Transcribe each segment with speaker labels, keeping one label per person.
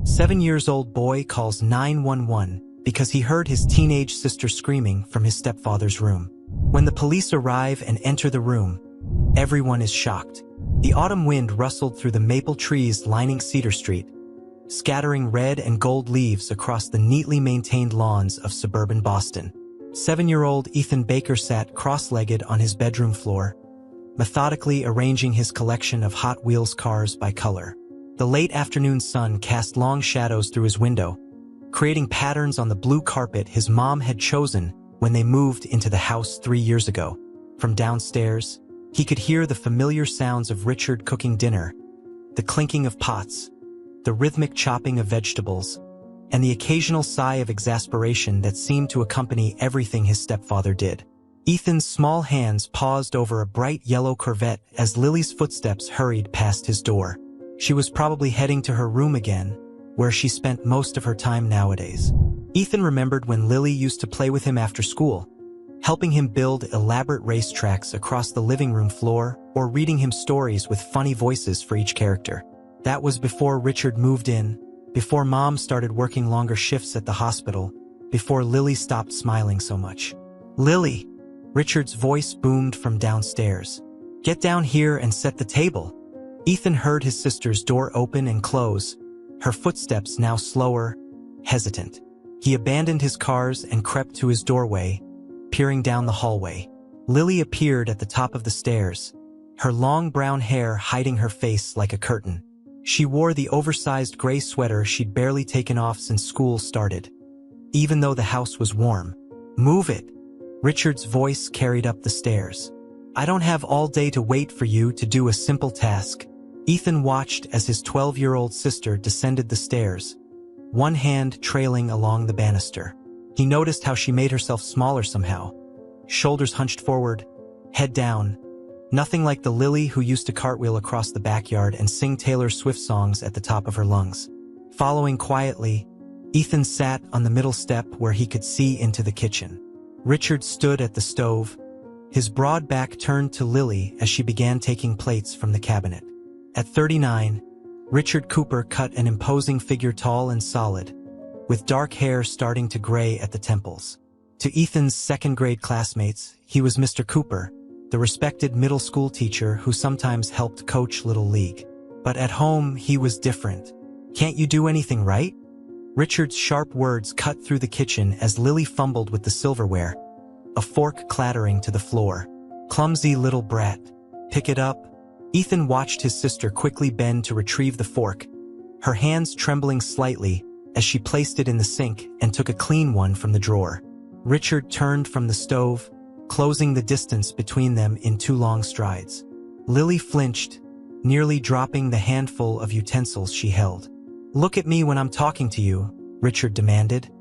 Speaker 1: 7-year-old boy calls 911 because he heard his teenage sister screaming from his stepfather's room. When the police arrive and enter the room, everyone is shocked. The autumn wind rustled through the maple trees lining Cedar Street, scattering red and gold leaves across the neatly maintained lawns of suburban Boston. 7-year-old Ethan Baker sat cross-legged on his bedroom floor, methodically arranging his collection of Hot Wheels cars by color. The late afternoon sun cast long shadows through his window, creating patterns on the blue carpet his mom had chosen when they moved into the house 3 years ago. From downstairs, he could hear the familiar sounds of Richard cooking dinner, the clinking of pots, the rhythmic chopping of vegetables, and the occasional sigh of exasperation that seemed to accompany everything his stepfather did. Ethan's small hands paused over a bright yellow Corvette as Lily's footsteps hurried past his door. She was probably heading to her room again, where she spent most of her time nowadays. Ethan remembered when Lily used to play with him after school, helping him build elaborate racetracks across the living room floor or reading him stories with funny voices for each character. That was before Richard moved in, before Mom started working longer shifts at the hospital, before Lily stopped smiling so much. "Lily!" Richard's voice boomed from downstairs. "Get down here and set the table." Ethan heard his sister's door open and close, her footsteps now slower, hesitant. He abandoned his cars and crept to his doorway, peering down the hallway. Lily appeared at the top of the stairs, her long brown hair hiding her face like a curtain. She wore the oversized gray sweater she'd barely taken off since school started. Even though the house was warm. "Move it!" Richard's voice carried up the stairs. "I don't have all day to wait for you to do a simple task." Ethan watched as his 12-year-old sister descended the stairs, one hand trailing along the banister. He noticed how she made herself smaller somehow. Shoulders hunched forward, head down. Nothing like the Lily who used to cartwheel across the backyard and sing Taylor Swift songs at the top of her lungs. Following quietly, Ethan sat on the middle step where he could see into the kitchen. Richard stood at the stove, his broad back turned to Lily as she began taking plates from the cabinet. At 39, Richard Cooper cut an imposing figure, tall and solid, with dark hair starting to gray at the temples. To Ethan's second-grade classmates, he was Mr. Cooper, the respected middle school teacher who sometimes helped coach Little League. But at home, he was different. "Can't you do anything right?" Richard's sharp words cut through the kitchen as Lily fumbled with the silverware, a fork clattering to the floor. "Clumsy little brat. Pick it up." Ethan watched his sister quickly bend to retrieve the fork, her hands trembling slightly as she placed it in the sink and took a clean one from the drawer. Richard turned from the stove, closing the distance between them in 2 long strides. Lily flinched, nearly dropping the handful of utensils she held. "Look at me when I'm talking to you," Richard demanded,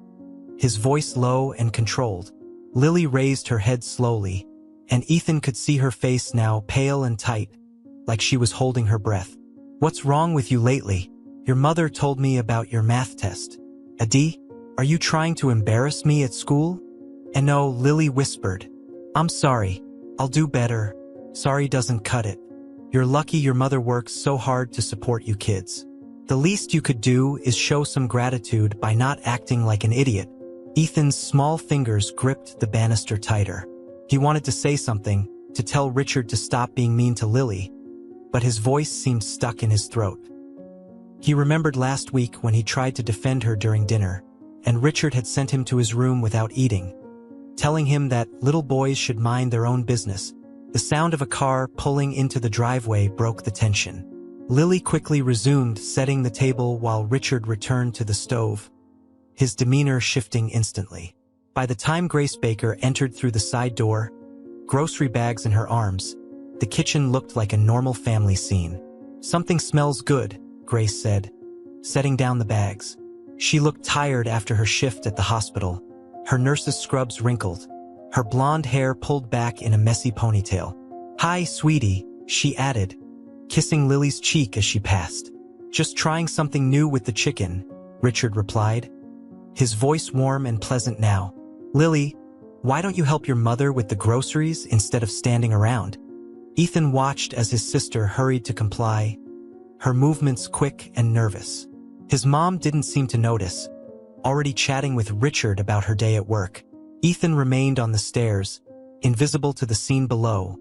Speaker 1: his voice low and controlled. Lily raised her head slowly, and Ethan could see her face now pale and tight, like she was holding her breath. "What's wrong with you lately? Your mother told me about your math test. A D? Are you trying to embarrass me at school?" "And no," Lily whispered. "I'm sorry. I'll do better. Sorry doesn't cut it. You're lucky your mother works so hard to support you kids. The least you could do is show some gratitude by not acting like an idiot." Ethan's small fingers gripped the banister tighter. He wanted to say something, to tell Richard to stop being mean to Lily, but his voice seemed stuck in his throat. He remembered last week when he tried to defend her during dinner, and Richard had sent him to his room without eating, telling him that little boys should mind their own business. The sound of a car pulling into the driveway broke the tension. Lily quickly resumed setting the table while Richard returned to the stove, his demeanor shifting instantly. By the time Grace Baker entered through the side door, grocery bags in her arms, the kitchen looked like a normal family scene. "Something smells good," Grace said, setting down the bags. She looked tired after her shift at the hospital, her nurse's scrubs wrinkled, her blonde hair pulled back in a messy ponytail. "Hi, sweetie," she added, kissing Lily's cheek as she passed. "Just trying something new with the chicken," Richard replied, his voice warm and pleasant now. "Lily, why don't you help your mother with the groceries instead of standing around?" Ethan watched as his sister hurried to comply, her movements quick and nervous. His mom didn't seem to notice, already chatting with Richard about her day at work. Ethan remained on the stairs, invisible to the scene below,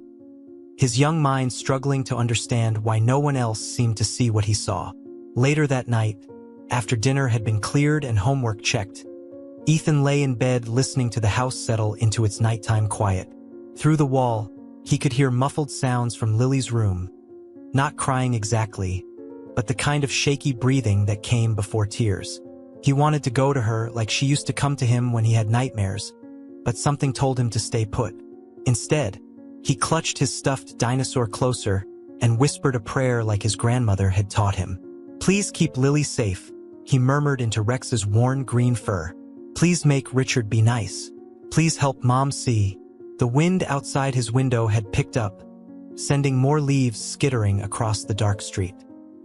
Speaker 1: his young mind struggling to understand why no one else seemed to see what he saw. Later that night, after dinner had been cleared and homework checked, Ethan lay in bed listening to the house settle into its nighttime quiet. Through the wall, he could hear muffled sounds from Lily's room, not crying exactly, but the kind of shaky breathing that came before tears. He wanted to go to her like she used to come to him when he had nightmares, but something told him to stay put. Instead, he clutched his stuffed dinosaur closer and whispered a prayer like his grandmother had taught him. "Please keep Lily safe," he murmured into Rex's worn green fur. "Please make Richard be nice. Please help Mom see." The wind outside his window had picked up, sending more leaves skittering across the dark street.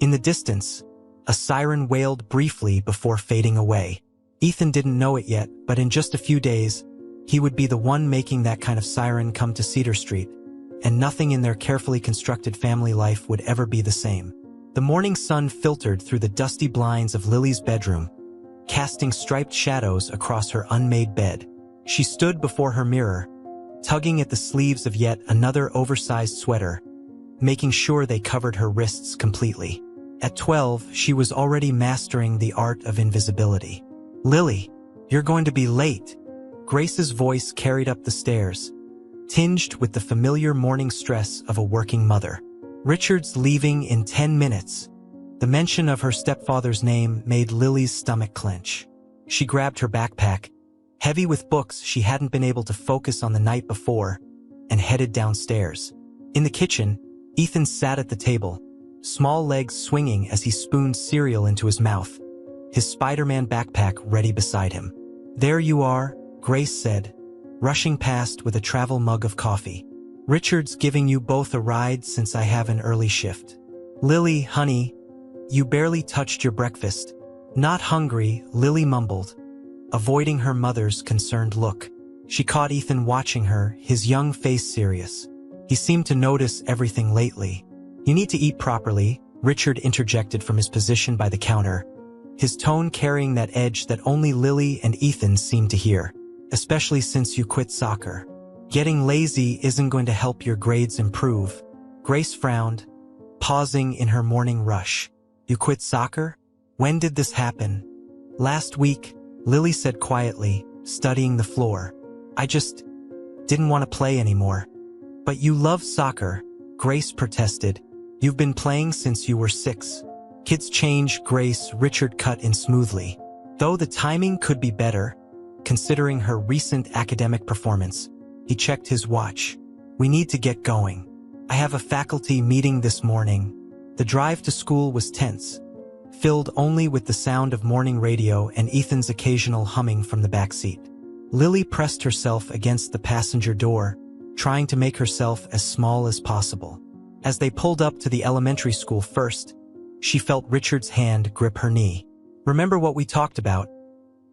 Speaker 1: In the distance, a siren wailed briefly before fading away. Ethan didn't know it yet, but in just a few days, he would be the one making that kind of siren come to Cedar Street, and nothing in their carefully constructed family life would ever be the same. The morning sun filtered through the dusty blinds of Lily's bedroom, casting striped shadows across her unmade bed. She stood before her mirror, tugging at the sleeves of yet another oversized sweater, making sure they covered her wrists completely. At 12, she was already mastering the art of invisibility. "Lily, you're going to be late." Grace's voice carried up the stairs, tinged with the familiar morning stress of a working mother. "Richard's leaving in 10 minutes. The mention of her stepfather's name made Lily's stomach clench. She grabbed her backpack, heavy with books she hadn't been able to focus on the night before, and headed downstairs. In the kitchen, Ethan sat at the table, small legs swinging as he spooned cereal into his mouth, his Spider-Man backpack ready beside him. "There you are," Grace said, rushing past with a travel mug of coffee. "Richard's giving you both a ride since I have an early shift." "Lily, honey, you barely touched your breakfast." "Not hungry," Lily mumbled, avoiding her mother's concerned look. She caught Ethan watching her, his young face serious. He seemed to notice everything lately. "You need to eat properly," Richard interjected from his position by the counter, his tone carrying that edge that only Lily and Ethan seemed to hear. "Especially since you quit soccer. Getting lazy isn't going to help your grades improve." Grace frowned, pausing in her morning rush. "You quit soccer? When did this happen?" "Last week," Lily said quietly, studying the floor. "I just didn't want to play anymore." "But you love soccer," Grace protested. "You've been playing since you were 6. "Kids change, Grace," Richard cut in smoothly. Though the timing could be better, considering her recent academic performance, he checked his watch. "We need to get going. I have a faculty meeting this morning." The drive to school was tense, filled only with the sound of morning radio and Ethan's occasional humming from the back seat. Lily pressed herself against the passenger door, trying to make herself as small as possible. As they pulled up to the elementary school first, she felt Richard's hand grip her knee. "Remember what we talked about?"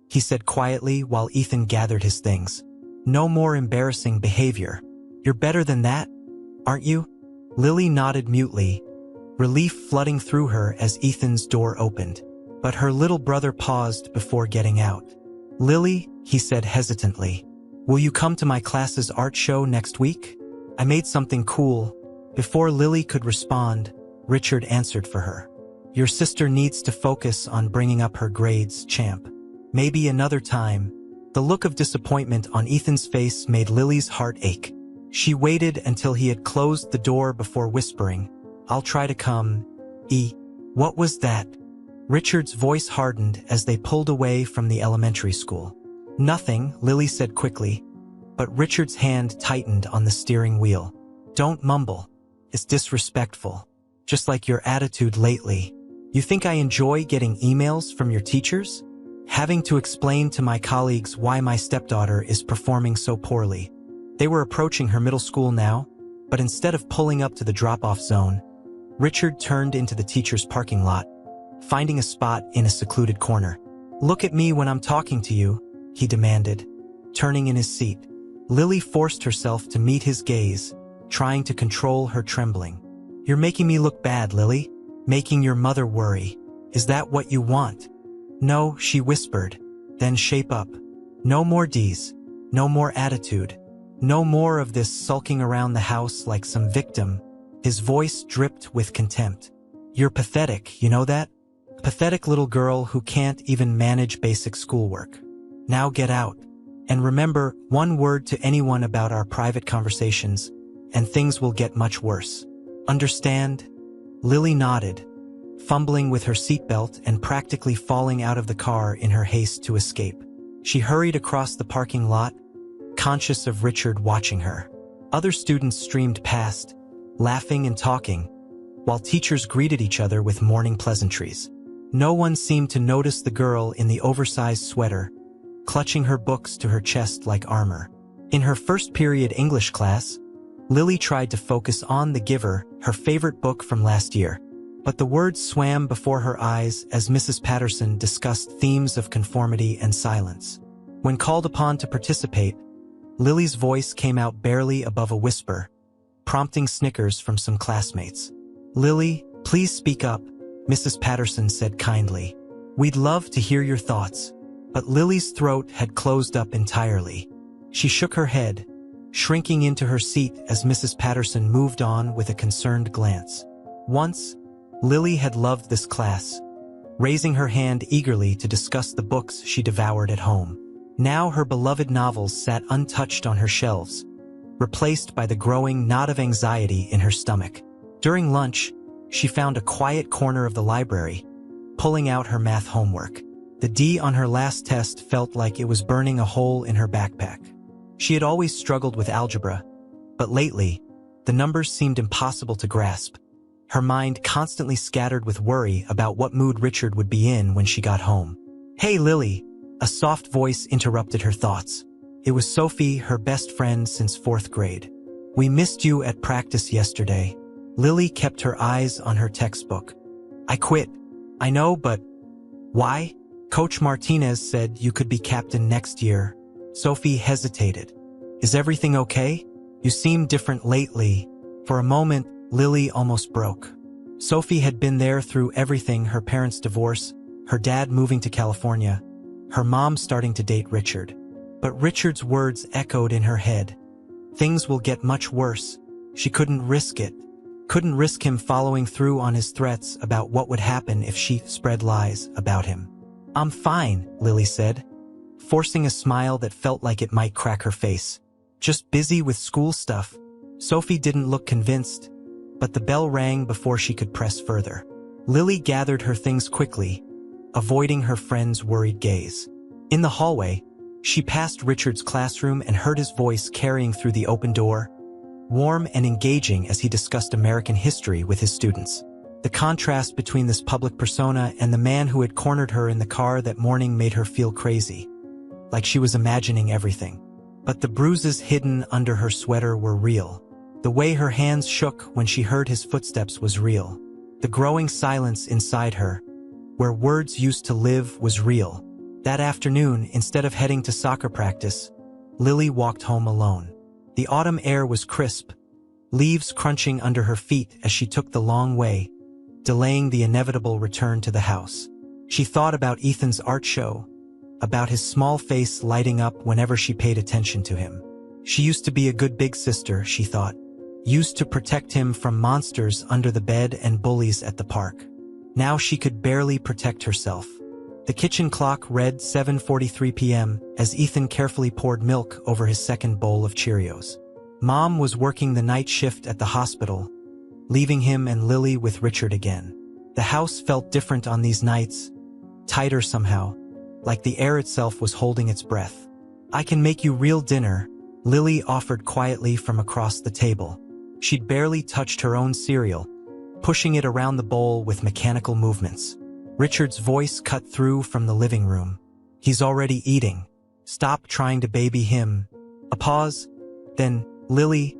Speaker 1: he said quietly while Ethan gathered his things. "No more embarrassing behavior. You're better than that, aren't you?" Lily nodded mutely, relief flooding through her as Ethan's door opened. But her little brother paused before getting out. "Lily," he said hesitantly, "will you come to my class's art show next week? I made something cool." Before Lily could respond, Richard answered for her. "Your sister needs to focus on bringing up her grades, champ. Maybe another time." The look of disappointment on Ethan's face made Lily's heart ache. She waited until he had closed the door before whispering, "I'll try to come." What was that?" Richard's voice hardened as they pulled away from the elementary school. "Nothing," Lily said quickly, but Richard's hand tightened on the steering wheel. "Don't mumble. It's disrespectful. Just like your attitude lately. You think I enjoy getting emails from your teachers? Having to explain to my colleagues why my stepdaughter is performing so poorly." They were approaching her middle school now, but instead of pulling up to the drop-off zone, Richard turned into the teacher's parking lot, finding a spot in a secluded corner. "Look at me when I'm talking to you," he demanded, turning in his seat. Lily forced herself to meet his gaze, trying to control her trembling. "You're making me look bad, Lily. Making your mother worry." Is that what you want? No, she whispered. Then shape up. No more D's. No more attitude. No more of this sulking around the house like some victim. His voice dripped with contempt. You're pathetic, you know that? Pathetic little girl who can't even manage basic schoolwork. Now get out. And remember, one word to anyone about our private conversations, and things will get much worse. Understand? Lily nodded, fumbling with her seatbelt and practically falling out of the car in her haste to escape. She hurried across the parking lot, conscious of Richard watching her. Other students streamed past, laughing and talking, while teachers greeted each other with morning pleasantries. No one seemed to notice the girl in the oversized sweater, clutching her books to her chest like armor. In her first period English class, Lily tried to focus on The Giver, her favorite book from last year. But the words swam before her eyes as Mrs. Patterson discussed themes of conformity and silence. When called upon to participate, Lily's voice came out barely above a whisper, prompting snickers from some classmates. Lily, please speak up, Mrs. Patterson said kindly. We'd love to hear your thoughts. But Lily's throat had closed up entirely. She shook her head, shrinking into her seat as Mrs. Patterson moved on with a concerned glance. Once, Lily had loved this class, raising her hand eagerly to discuss the books she devoured at home. Now her beloved novels sat untouched on her shelves, replaced by the growing knot of anxiety in her stomach. During lunch, she found a quiet corner of the library, pulling out her math homework. The D on her last test felt like it was burning a hole in her backpack. She had always struggled with algebra, but lately, the numbers seemed impossible to grasp. Her mind constantly scattered with worry about what mood Richard would be in when she got home. Hey, Lily, a soft voice interrupted her thoughts. It was Sophie, her best friend since 4th grade. We missed you at practice yesterday. Lily kept her eyes on her textbook. I quit. I know, but why? Coach Martinez said you could be captain next year. Sophie hesitated. Is everything okay? You seem different lately. For a moment, Lily almost broke. Sophie had been there through everything: her parents' divorce, her dad moving to California, her mom starting to date Richard. But Richard's words echoed in her head. Things will get much worse. She couldn't risk it. Couldn't risk him following through on his threats about what would happen if she spread lies about him. I'm fine, Lily said, forcing a smile that felt like it might crack her face. Just busy with school stuff. Sophie didn't look convinced, but the bell rang before she could press further. Lily gathered her things quickly, avoiding her friend's worried gaze. In the hallway, she passed Richard's classroom and heard his voice carrying through the open door, warm and engaging as he discussed American history with his students. The contrast between this public persona and the man who had cornered her in the car that morning made her feel crazy, like she was imagining everything. But the bruises hidden under her sweater were real. The way her hands shook when she heard his footsteps was real. The growing silence inside her, where words used to live, was real. That afternoon, instead of heading to soccer practice, Lily walked home alone. The autumn air was crisp, leaves crunching under her feet as she took the long way, delaying the inevitable return to the house. She thought about Ethan's art show, about his small face lighting up whenever she paid attention to him. She used to be a good big sister, she thought, used to protect him from monsters under the bed and bullies at the park. Now she could barely protect herself. The kitchen clock read 7:43 p.m. as Ethan carefully poured milk over his second bowl of Cheerios. Mom was working the night shift at the hospital, leaving him and Lily with Richard again. The house felt different on these nights, tighter somehow, like the air itself was holding its breath. I can make you real dinner, Lily offered quietly from across the table. She'd barely touched her own cereal, pushing it around the bowl with mechanical movements. Richard's voice cut through from the living room. He's already eating. Stop trying to baby him. A pause. Then, Lily,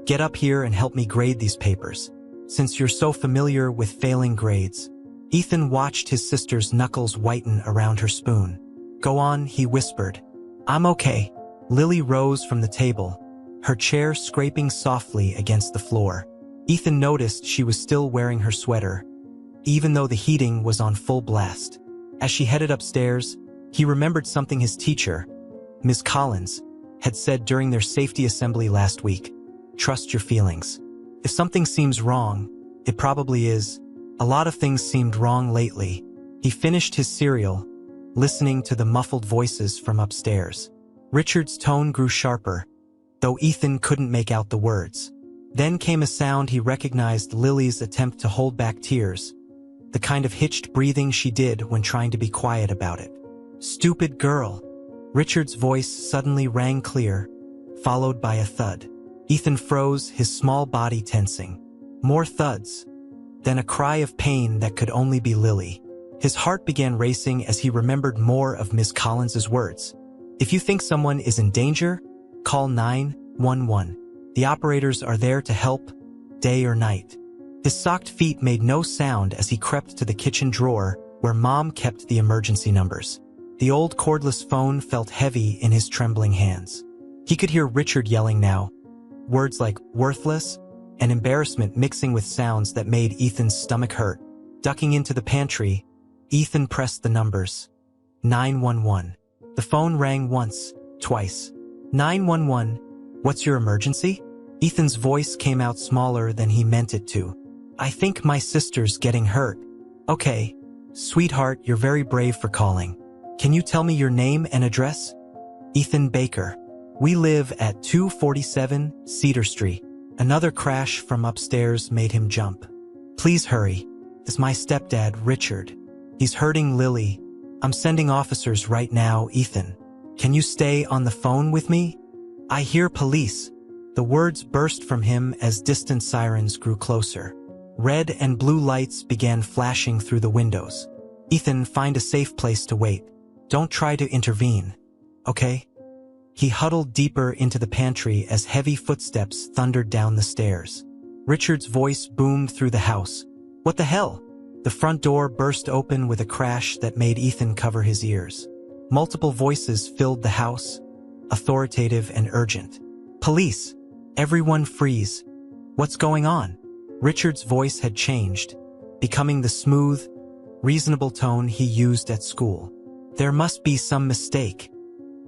Speaker 1: get up here and help me grade these papers, since you're so familiar with failing grades. Ethan watched his sister's knuckles whiten around her spoon. Go on, he whispered. I'm okay. Lily rose from the table, her chair scraping softly against the floor. Ethan noticed she was still wearing her sweater. even though the heating was on full blast. As she headed upstairs, he remembered something his teacher, Ms. Collins, had said during their safety assembly last week. Trust your feelings. If something seems wrong, it probably is. A lot of things seemed wrong lately. He finished his cereal, listening to the muffled voices from upstairs. Richard's tone grew sharper, though Ethan couldn't make out the words. Then came a sound he recognized: Lily's attempt to hold back tears, the kind of hitched breathing she did when trying to be quiet about it. "Stupid girl." Richard's voice suddenly rang clear, followed by a thud. Ethan froze, his small body tensing. More thuds. Then a cry of pain that could only be Lily. His heart began racing as he remembered more of Miss Collins's words. "If you think someone is in danger, call 911. The operators are there to help, day or night." His socked feet made no sound as he crept to the kitchen drawer where Mom kept the emergency numbers. The old cordless phone felt heavy in his trembling hands. He could hear Richard yelling now, words like worthless and embarrassment mixing with sounds that made Ethan's stomach hurt. Ducking into the pantry, Ethan pressed the numbers. 911. The phone rang once, twice. 911, what's your emergency? Ethan's voice came out smaller than he meant it to. "I think my sister's getting hurt." "Okay, sweetheart, you're very brave for calling. Can you tell me your name and address?" "Ethan Baker. We live at 247 Cedar Street." Another crash from upstairs made him jump. "Please hurry. It's my stepdad, Richard. He's hurting Lily. I'm sending officers right now, Ethan. Can you stay on the phone with me? I hear police." The words burst from him as distant sirens grew closer. Red and blue lights began flashing through the windows. "Ethan, find a safe place to wait. Don't try to intervene, okay?" He huddled deeper into the pantry as heavy footsteps thundered down the stairs. Richard's voice boomed through the house. "What the hell?" The front door burst open with a crash that made Ethan cover his ears. Multiple voices filled the house, authoritative and urgent. "Police! Everyone freeze! What's going on?" Richard's voice had changed, becoming the smooth, reasonable tone he used at school. "There must be some mistake.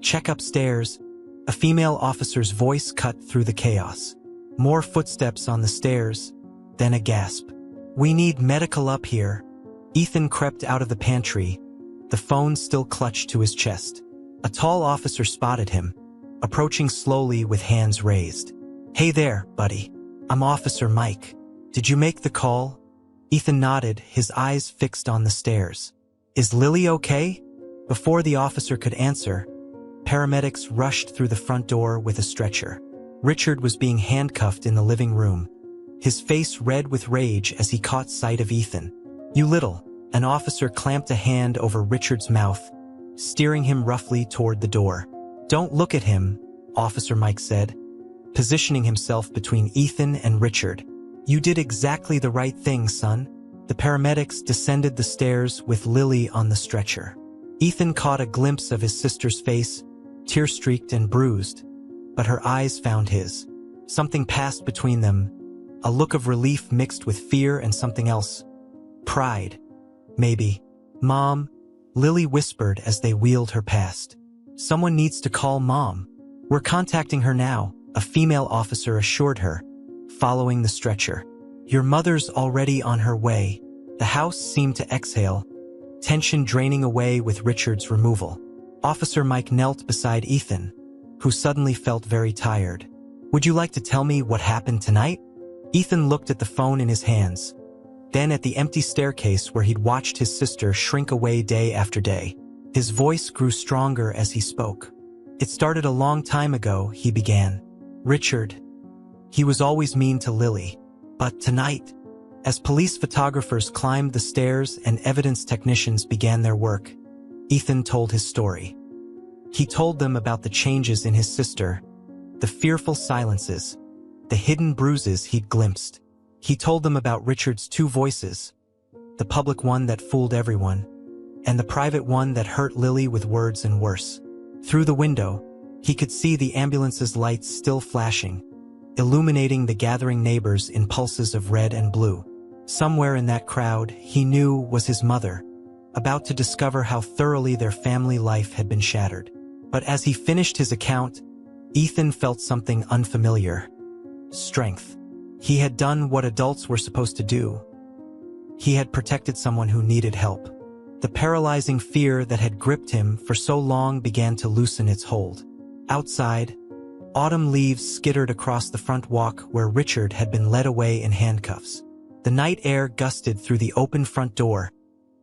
Speaker 1: Check upstairs." A female officer's voice cut through the chaos. More footsteps on the stairs, then a gasp. "We need medical up here." Ethan crept out of the pantry, the phone still clutched to his chest. A tall officer spotted him, approaching slowly with hands raised. "Hey there, buddy. I'm Officer Mike. Did you make the call?" Ethan nodded, his eyes fixed on the stairs. "Is Lily okay?" Before the officer could answer, paramedics rushed through the front door with a stretcher. Richard was being handcuffed in the living room, his face red with rage as he caught sight of Ethan. "You little..." An officer clamped a hand over Richard's mouth, steering him roughly toward the door. "Don't look at him," Officer Mike said, positioning himself between Ethan and Richard. "You did exactly the right thing, son." The paramedics descended the stairs with Lily on the stretcher. Ethan caught a glimpse of his sister's face, tear-streaked and bruised, but her eyes found his. Something passed between them, a look of relief mixed with fear and something else. Pride. Maybe. "Mom," Lily whispered as they wheeled her past. "Someone needs to call Mom." "We're contacting her now," a female officer assured her, following the stretcher. "Your mother's already on her way." The house seemed to exhale, tension draining away with Richard's removal. Officer Mike knelt beside Ethan, who suddenly felt very tired. "Would you like to tell me what happened tonight?" Ethan looked at the phone in his hands, then at the empty staircase where he'd watched his sister shrink away day after day. His voice grew stronger as he spoke. "It started a long time ago," he began. "Richard, he was always mean to Lily. But tonight..." As police photographers climbed the stairs and evidence technicians began their work, Ethan told his story. He told them about the changes in his sister, the fearful silences, the hidden bruises he'd glimpsed. He told them about Richard's two voices, the public one that fooled everyone, and the private one that hurt Lily with words and worse. Through the window, he could see the ambulance's lights still flashing, illuminating the gathering neighbors in pulses of red and blue. Somewhere in that crowd, he knew was his mother, about to discover how thoroughly their family life had been shattered. But as he finished his account, Ethan felt something unfamiliar. Strength. He had done what adults were supposed to do. He had protected someone who needed help. The paralyzing fear that had gripped him for so long began to loosen its hold. Outside, autumn leaves skittered across the front walk where Richard had been led away in handcuffs. The night air gusted through the open front door,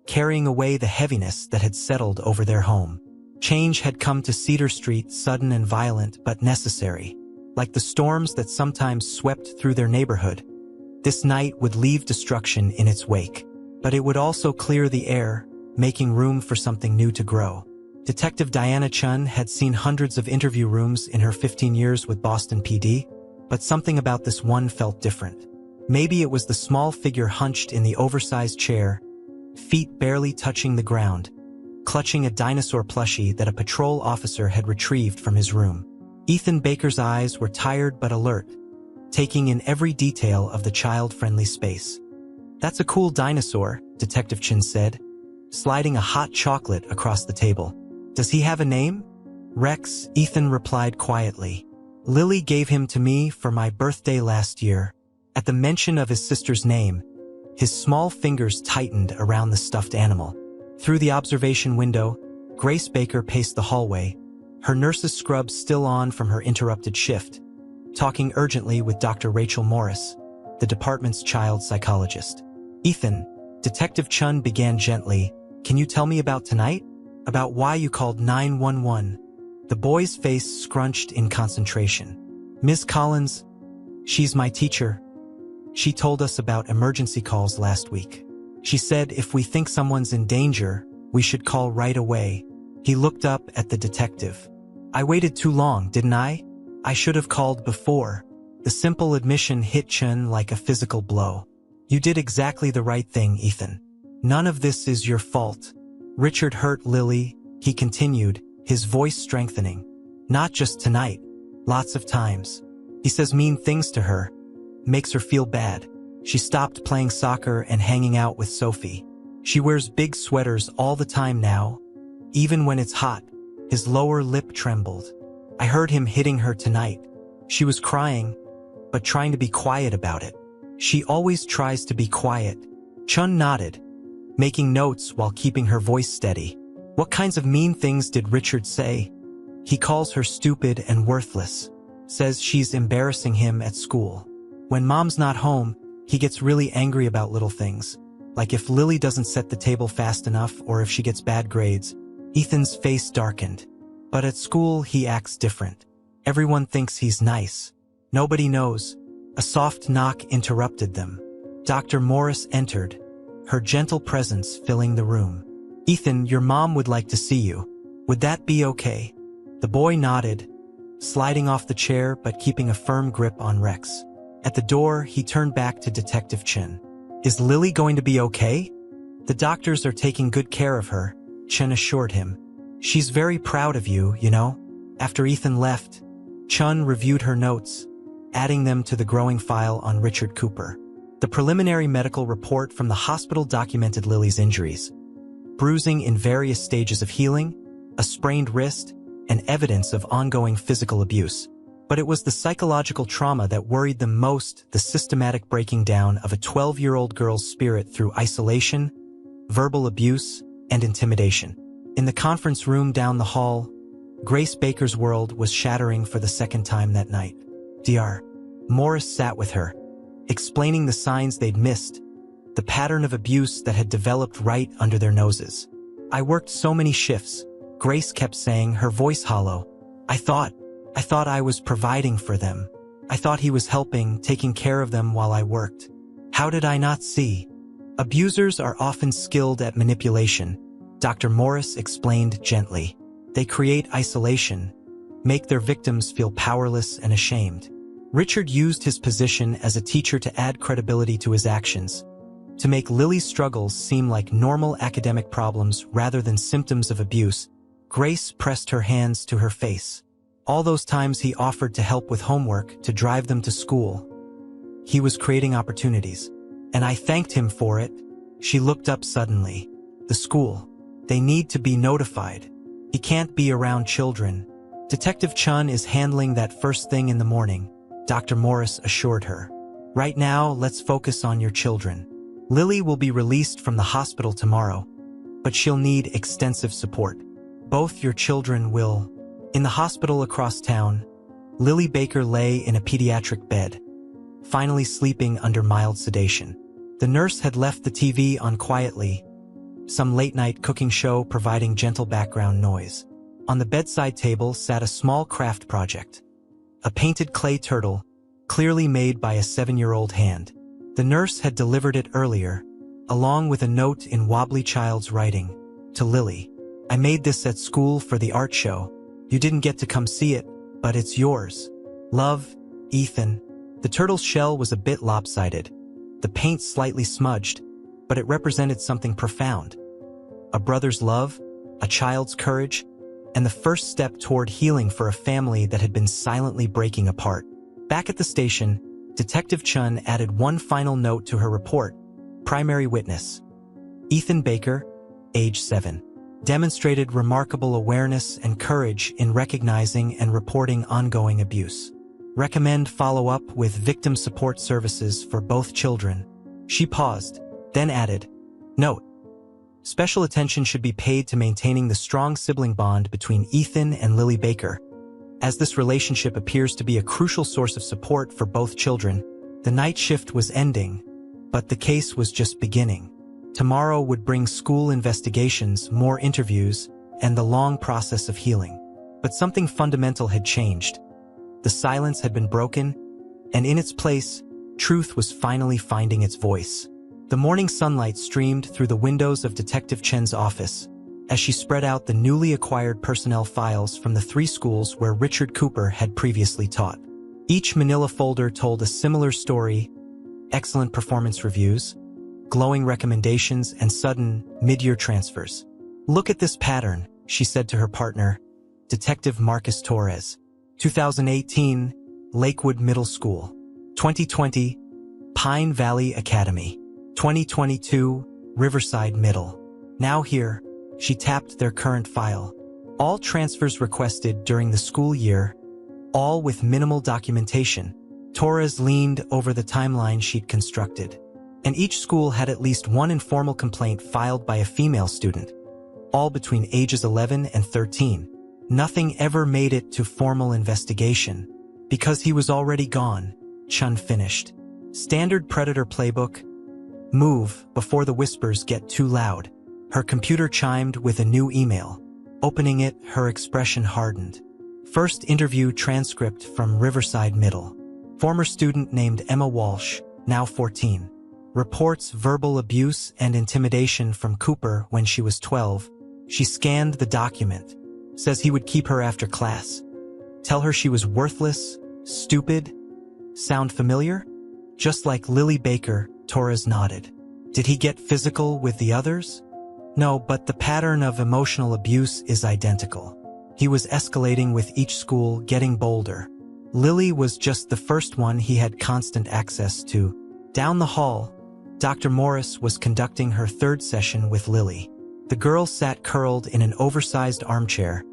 Speaker 1: carrying away the heaviness that had settled over their home. Change had come to Cedar Street, sudden and violent, but necessary. Like the storms that sometimes swept through their neighborhood, this night would leave destruction in its wake. But it would also clear the air, making room for something new to grow. Detective Diana Chun had seen hundreds of interview rooms in her 15 years with Boston PD, but something about this one felt different. Maybe it was the small figure hunched in the oversized chair, feet barely touching the ground, clutching a dinosaur plushie that a patrol officer had retrieved from his room. Ethan Baker's eyes were tired but alert, taking in every detail of the child-friendly space. "That's a cool dinosaur," Detective Chin said, sliding a hot chocolate across the table. "Does he have a name?" "Rex," Ethan replied quietly. "Lily gave him to me for my birthday last year." At the mention of his sister's name, his small fingers tightened around the stuffed animal. Through the observation window, Grace Baker paced the hallway, her nurse's scrub still on from her interrupted shift, talking urgently with Dr. Rachel Morris, the department's child psychologist. "Ethan," Detective Chun began gently, "can you tell me about tonight? About why you called 911? The boy's face scrunched in concentration. "Ms. Collins, she's my teacher. She told us about emergency calls last week. She said if we think someone's in danger, we should call right away." He looked up at the detective. "I waited too long, didn't I? I should have called before." The simple admission hit Chun like a physical blow. "You did exactly the right thing, Ethan. None of this is your fault. Richard hurt Lily," he continued, his voice strengthening. "Not just tonight. Lots of times. He says mean things to her. Makes her feel bad. She stopped playing soccer and hanging out with Sophie. She wears big sweaters all the time now, even when it's hot." His lower lip trembled. "I heard him hitting her tonight. She was crying, but trying to be quiet about it. She always tries to be quiet." Chun nodded, making notes while keeping her voice steady. "What kinds of mean things did Richard say?" "He calls her stupid and worthless. Says she's embarrassing him at school. When mom's not home, he gets really angry about little things, like if Lily doesn't set the table fast enough or if she gets bad grades." Ethan's face darkened. "But at school he acts different. Everyone thinks he's nice. Nobody knows." A soft knock interrupted them. Dr. Morris entered, her gentle presence filling the room. "Ethan, your mom would like to see you. Would that be okay?" The boy nodded, sliding off the chair but keeping a firm grip on Rex. At the door, he turned back to Detective Chin. "Is Lily going to be okay?" "The doctors are taking good care of her," Chen assured him. "She's very proud of you, you know." After Ethan left, Chun reviewed her notes, adding them to the growing file on Richard Cooper. The preliminary medical report from the hospital documented Lily's injuries: bruising in various stages of healing, a sprained wrist, and evidence of ongoing physical abuse. But it was the psychological trauma that worried them most, the systematic breaking down of a 12-year-old girl's spirit through isolation, verbal abuse, and intimidation. In the conference room down the hall, Grace Baker's world was shattering for the second time that night. Dr. Morris sat with her, explaining the signs they'd missed, the pattern of abuse that had developed right under their noses. "I worked so many shifts," Grace kept saying, her voice hollow. I thought I was providing for them. I thought he was helping, taking care of them while I worked. How did I not see?" "Abusers are often skilled at manipulation," Dr. Morris explained gently. "They create isolation, make their victims feel powerless and ashamed." Richard used his position as a teacher to add credibility to his actions, to make Lily's struggles seem like normal academic problems rather than symptoms of abuse. Grace pressed her hands to her face. All those times he offered to help with homework, to drive them to school. He was creating opportunities. And I thanked him for it. She looked up suddenly. The school. They need to be notified. He can't be around children. Detective Chun is handling that first thing in the morning, Dr. Morris assured her. Right now, let's focus on your children. Lily will be released from the hospital tomorrow, but she'll need extensive support. Both your children will. In the hospital across town, Lily Baker lay in a pediatric bed, finally sleeping under mild sedation. The nurse had left the TV on quietly, some late-night cooking show providing gentle background noise. On the bedside table sat a small craft project, a painted clay turtle, clearly made by a 7-year-old hand. The nurse had delivered it earlier, along with a note in wobbly child's writing, to Lily. I made this at school for the art show. You didn't get to come see it, but it's yours. Love, Ethan. The turtle's shell was a bit lopsided, the paint slightly smudged, but it represented something profound. A brother's love, a child's courage, and the first step toward healing for a family that had been silently breaking apart. Back at the station, Detective Chun added one final note to her report. Primary witness. Ethan Baker, age 7. Demonstrated remarkable awareness and courage in recognizing and reporting ongoing abuse. Recommend follow-up with victim support services for both children. She paused, then added, Note: special attention should be paid to maintaining the strong sibling bond between Ethan and Lily Baker. As this relationship appears to be a crucial source of support for both children, the night shift was ending, but the case was just beginning. Tomorrow would bring school investigations, more interviews, and the long process of healing. But something fundamental had changed. The silence had been broken, and in its place, truth was finally finding its voice. The morning sunlight streamed through the windows of Detective Chen's office as she spread out the newly acquired personnel files from the 3 schools where Richard Cooper had previously taught. Each manila folder told a similar story: excellent performance reviews, glowing recommendations, and sudden, mid-year transfers. Look at this pattern, she said to her partner, Detective Marcus Torres. 2018, Lakewood Middle School. 2020, Pine Valley Academy. 2022, Riverside Middle. Now here, she tapped their current file. All transfers requested during the school year, all with minimal documentation. Torres leaned over the timeline she'd constructed. And each school had at least one informal complaint filed by a female student, all between ages 11 and 13. Nothing ever made it to formal investigation. Because he was already gone, Chun finished. Standard Predator playbook. Move before the whispers get too loud. Her computer chimed with a new email. Opening it, her expression hardened. First interview transcript from Riverside Middle. Former student named Emma Walsh, now 14. Reports verbal abuse and intimidation from Cooper when she was 12. She scanned the document. Says he would keep her after class. Tell her she was worthless, stupid. Sound familiar? Just like Lily Baker, Torres nodded. Did he get physical with the others? No, but the pattern of emotional abuse is identical. He was escalating with each school, getting bolder. Lily was just the first one he had constant access to. Down the hall, Dr. Morris was conducting her 3rd session with Lily. The girl sat curled in an oversized armchair,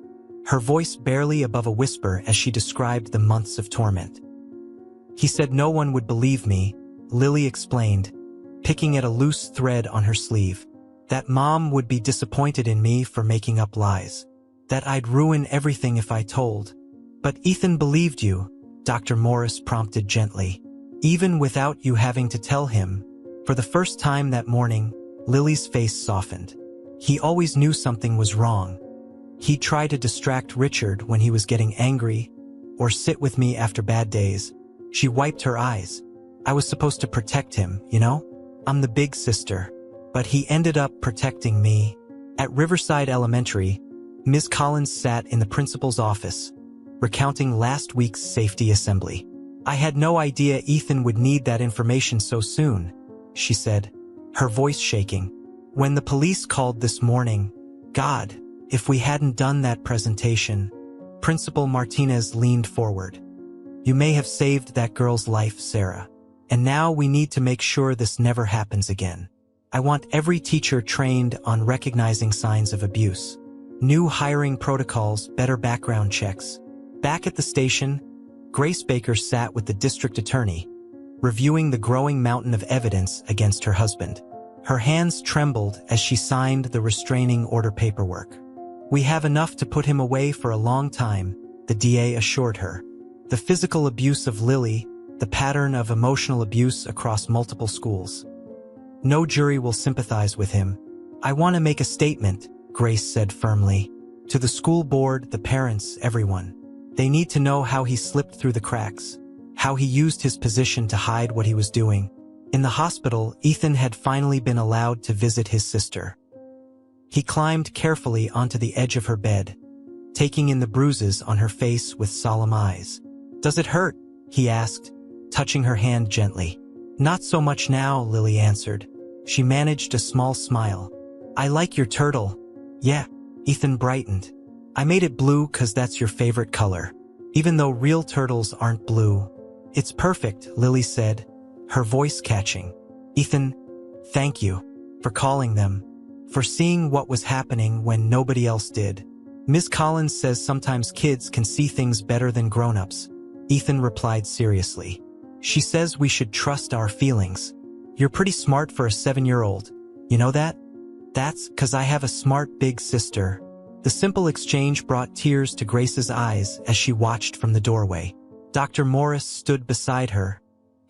Speaker 1: her voice barely above a whisper as she described the months of torment. He said no one would believe me, Lily explained, picking at a loose thread on her sleeve. That Mom would be disappointed in me for making up lies. That I'd ruin everything if I told. But Ethan believed you, Dr. Morris prompted gently. Even without you having to tell him. For the first time that morning, Lily's face softened. He always knew something was wrong. He'd try to distract Richard when he was getting angry, or sit with me after bad days. She wiped her eyes. I was supposed to protect him, you know? I'm the big sister. But he ended up protecting me. At Riverside Elementary, Ms. Collins sat in the principal's office, recounting last week's safety assembly. I had no idea Ethan would need that information so soon, she said, her voice shaking. When the police called this morning, God, if we hadn't done that presentation. Principal Martinez leaned forward. You may have saved that girl's life, Sarah. And now we need to make sure this never happens again. I want every teacher trained on recognizing signs of abuse. New hiring protocols, better background checks. Back at the station, Grace Baker sat with the district attorney, reviewing the growing mountain of evidence against her husband. Her hands trembled as she signed the restraining order paperwork. "We have enough to put him away for a long time," the DA assured her. The physical abuse of Lily, the pattern of emotional abuse across multiple schools. "No jury will sympathize with him. I want to make a statement," Grace said firmly. "To the school board, the parents, everyone. They need to know how he slipped through the cracks, how he used his position to hide what he was doing." In the hospital, Ethan had finally been allowed to visit his sister. He climbed carefully onto the edge of her bed, taking in the bruises on her face with solemn eyes. "Does it hurt?" he asked, touching her hand gently. "Not so much now," Lily answered. She managed a small smile. "I like your turtle." "Yeah," Ethan brightened. "I made it blue 'cause that's your favorite color. Even though real turtles aren't blue." "It's perfect," Lily said, her voice catching. "Ethan, thank you for calling them, for seeing what was happening when nobody else did. Miss Collins says sometimes kids can see things better than grown-ups." Ethan replied seriously. "She says we should trust our feelings. You're pretty smart for a 7-year-old. You know that?" "That's 'cause I have a smart big sister." The simple exchange brought tears to Grace's eyes as she watched from the doorway. Dr. Morris stood beside her,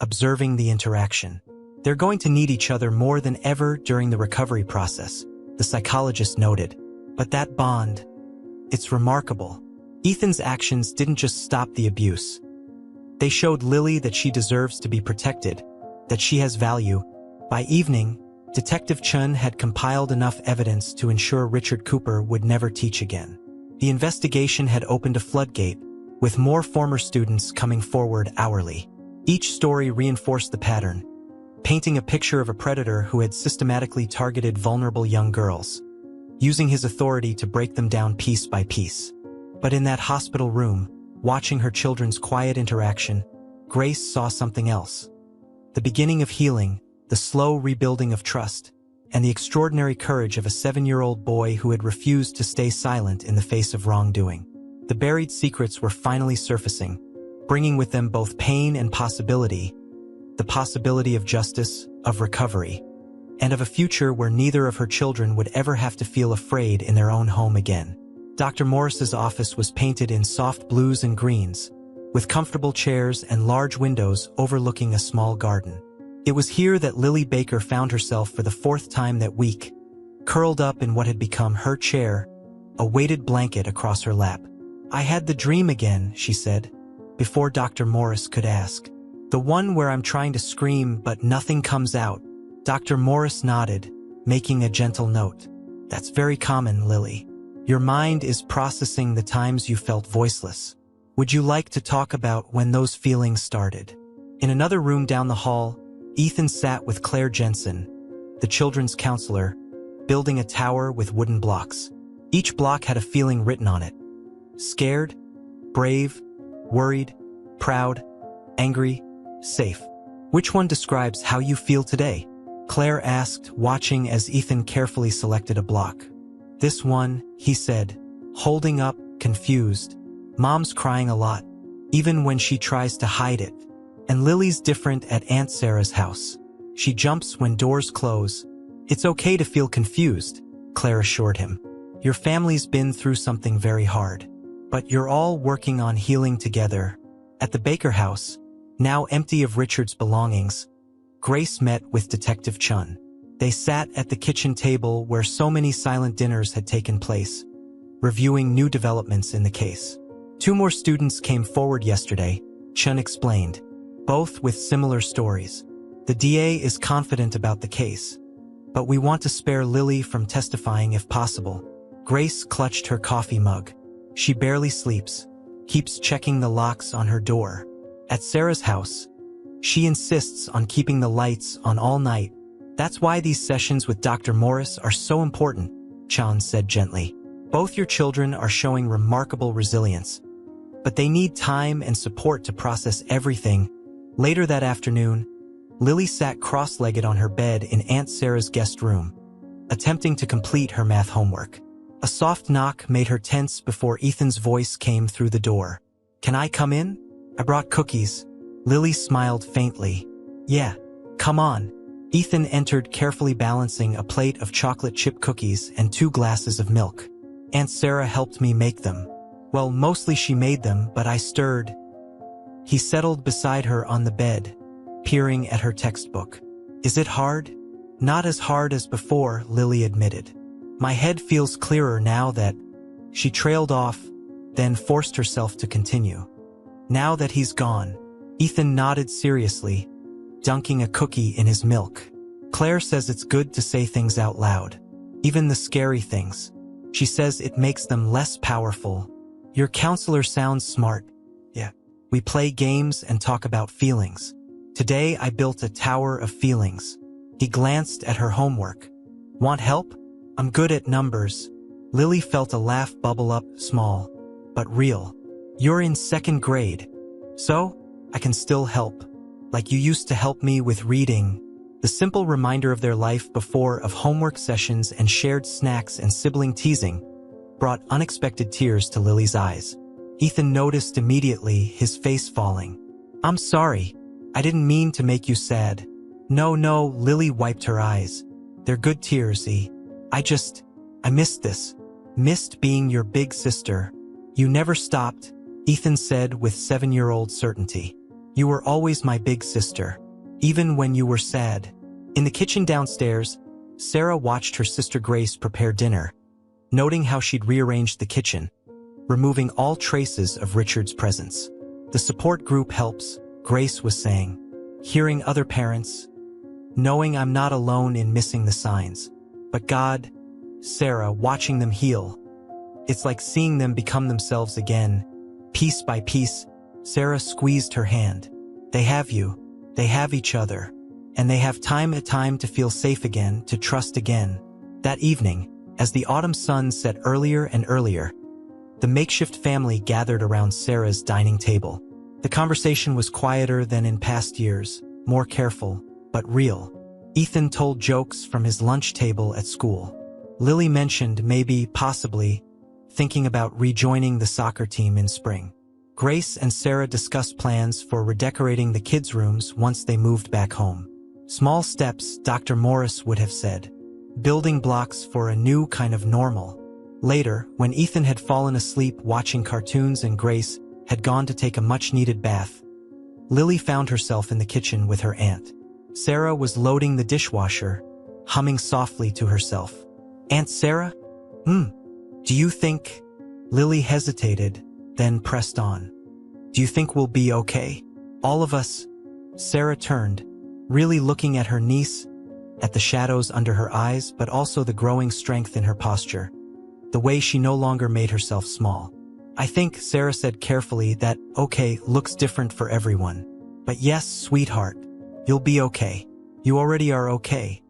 Speaker 1: observing the interaction. "They're going to need each other more than ever during the recovery process," the psychologist noted. "But that bond, it's remarkable." Ethan's actions didn't just stop the abuse. They showed Lily that she deserves to be protected, that she has value. By evening, Detective Chun had compiled enough evidence to ensure Richard Cooper would never teach again. The investigation had opened a floodgate, with more former students coming forward hourly. Each story reinforced the pattern, painting a picture of a predator who had systematically targeted vulnerable young girls, using his authority to break them down piece by piece. But in that hospital room, watching her children's quiet interaction, Grace saw something else. The beginning of healing, the slow rebuilding of trust, and the extraordinary courage of a 7-year-old boy who had refused to stay silent in the face of wrongdoing. The buried secrets were finally surfacing, bringing with them both pain and possibility, the possibility of justice, of recovery, and of a future where neither of her children would ever have to feel afraid in their own home again. Dr. Morris's office was painted in soft blues and greens, with comfortable chairs and large windows overlooking a small garden. It was here that Lily Baker found herself for the 4th time that week, curled up in what had become her chair, a weighted blanket across her lap. "I had the dream again," she said, before Dr. Morris could ask. "The one where I'm trying to scream but nothing comes out." Dr. Morris nodded, making a gentle note. "That's very common, Lily. Your mind is processing the times you felt voiceless. Would you like to talk about when those feelings started?" In another room down the hall, Ethan sat with Claire Jensen, the children's counselor, building a tower with wooden blocks. Each block had a feeling written on it. Scared, brave, worried, proud, angry, safe. "Which one describes how you feel today?" Claire asked, watching as Ethan carefully selected a block. "This one," he said, holding up, confused. "Mom's crying a lot, even when she tries to hide it. And Lily's different at Aunt Sarah's house. She jumps when doors close." "It's okay to feel confused," Claire assured him. "Your family's been through something very hard. But you're all working on healing together." At the Baker house, now empty of Richard's belongings, Grace met with Detective Chun. They sat at the kitchen table where so many silent dinners had taken place, reviewing new developments in the case. 2 more students came forward yesterday, Chun explained, both with similar stories. "The DA is confident about the case, but we want to spare Lily from testifying if possible." Grace clutched her coffee mug. She barely sleeps, keeps checking the locks on her door. At Sarah's house, she insists on keeping the lights on all night. "That's why these sessions with Dr. Morris are so important," Chan said gently. "Both your children are showing remarkable resilience, but they need time and support to process everything." Later that afternoon, Lily sat cross-legged on her bed in Aunt Sarah's guest room, attempting to complete her math homework. A soft knock made her tense before Ethan's voice came through the door. "Can I come in? I brought cookies." Lily smiled faintly. "Yeah, come on." Ethan entered, carefully balancing a plate of chocolate chip cookies and 2 glasses of milk. "Aunt Sarah helped me make them. Well, mostly she made them, but I stirred." He settled beside her on the bed, peering at her textbook. "Is it hard?" "Not as hard as before," Lily admitted. "My head feels clearer now that—" She trailed off, then forced herself to continue. "Now that he's gone." Ethan nodded seriously, dunking a cookie in his milk. "Claire says it's good to say things out loud. Even the scary things. She says it makes them less powerful." "Your counselor sounds smart." "Yeah. We play games and talk about feelings. Today I built a tower of feelings." He glanced at her homework. "Want help? I'm good at numbers." Lily felt a laugh bubble up, small, but real. "You're in 2nd grade. So, I can still help. Like you used to help me with reading." The simple reminder of their life before, of homework sessions and shared snacks and sibling teasing, brought unexpected tears to Lily's eyes. Ethan noticed immediately, his face falling. "I'm sorry. I didn't mean to make you sad." No, Lily wiped her eyes. "They're good tears, E. I missed this. Missed being your big sister." "You never stopped," Ethan said with 7-year-old certainty. "You were always my big sister. Even when you were sad." In the kitchen downstairs, Sarah watched her sister Grace prepare dinner, noting how she'd rearranged the kitchen, removing all traces of Richard's presence. "The support group helps," Grace was saying. "Hearing other parents, knowing I'm not alone in missing the signs. But God," Sarah, watching them heal. "It's like seeing them become themselves again, piece by piece." Sarah squeezed her hand. "They have you. They have each other. And they have time to feel safe again, to trust again." That evening, as the autumn sun set earlier and earlier, the makeshift family gathered around Sarah's dining table. The conversation was quieter than in past years, more careful, but real. Ethan told jokes from his lunch table at school. Lily mentioned possibly, thinking about rejoining the soccer team in spring. Grace and Sarah discussed plans for redecorating the kids' rooms once they moved back home. Small steps, Dr. Morris would have said. Building blocks for a new kind of normal. Later, when Ethan had fallen asleep watching cartoons and Grace had gone to take a much-needed bath, Lily found herself in the kitchen with her aunt. Sarah was loading the dishwasher, humming softly to herself. "Aunt Sarah? Do you think—" Lily hesitated, then pressed on. "Do you think we'll be okay? All of us?" Sarah turned, really looking at her niece, at the shadows under her eyes, but also the growing strength in her posture, the way she no longer made herself small. "I think," Sarah said carefully, "that okay looks different for everyone. But yes, sweetheart, you'll be okay. You already are okay.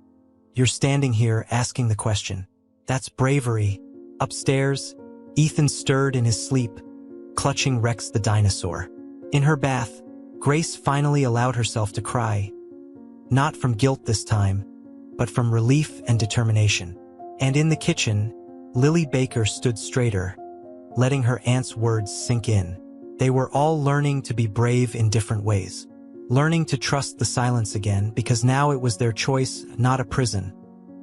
Speaker 1: You're standing here asking the question. That's bravery." Upstairs, Ethan stirred in his sleep, clutching Rex the dinosaur. In her bath, Grace finally allowed herself to cry. Not from guilt this time, but from relief and determination. And in the kitchen, Lily Baker stood straighter, letting her aunt's words sink in. They were all learning to be brave in different ways. Learning to trust the silence again, because now it was their choice, not a prison,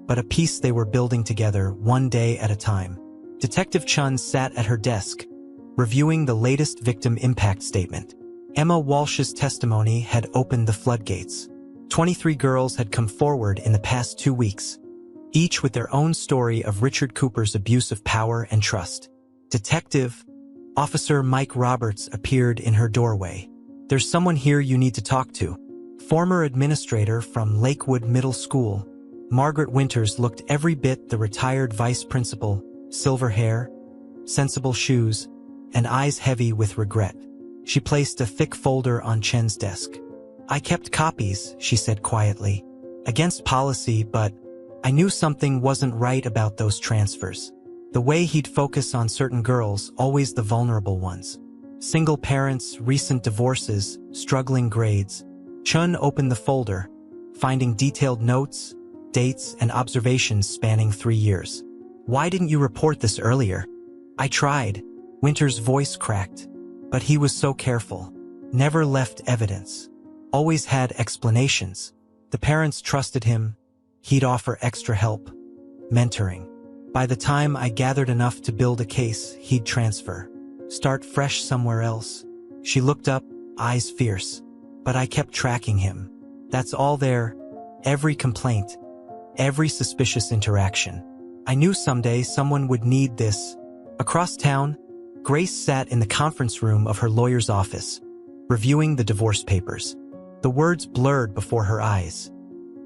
Speaker 1: but a peace they were building together, one day at a time. Detective Chun sat at her desk, reviewing the latest victim impact statement. Emma Walsh's testimony had opened the floodgates. 23 girls had come forward in the past 2 weeks, each with their own story of Richard Cooper's abuse of power and trust. Detective Officer Mike Roberts appeared in her doorway. "There's someone here you need to talk to." Former administrator from Lakewood Middle School, Margaret Winters looked every bit the retired vice principal, silver hair, sensible shoes, and eyes heavy with regret. She placed a thick folder on Chen's desk. "I kept copies," she said quietly. "Against policy, but I knew something wasn't right about those transfers. The way he'd focus on certain girls, always the vulnerable ones. Single parents, recent divorces, struggling grades." Chun opened the folder, finding detailed notes, dates, and observations spanning 3 years. "Why didn't you report this earlier?" "I tried." Winter's voice cracked. But he was so careful. Never left evidence. Always had explanations. The parents trusted him. He'd offer extra help. Mentoring. By the time I gathered enough to build a case, he'd transfer. Start fresh somewhere else. She looked up, eyes fierce. But I kept tracking him. That's all there. Every complaint. Every suspicious interaction. I knew someday someone would need this. Across town, Grace sat in the conference room of her lawyer's office, reviewing the divorce papers. The words blurred before her eyes.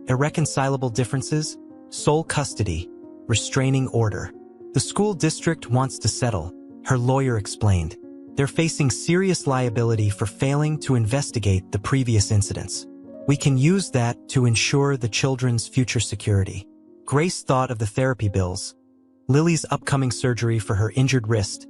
Speaker 1: Irreconcilable differences, sole custody, restraining order. The school district wants to settle, her lawyer explained. They're facing serious liability for failing to investigate the previous incidents. We can use that to ensure the children's future security. Grace thought of the therapy bills, Lily's upcoming surgery for her injured wrist,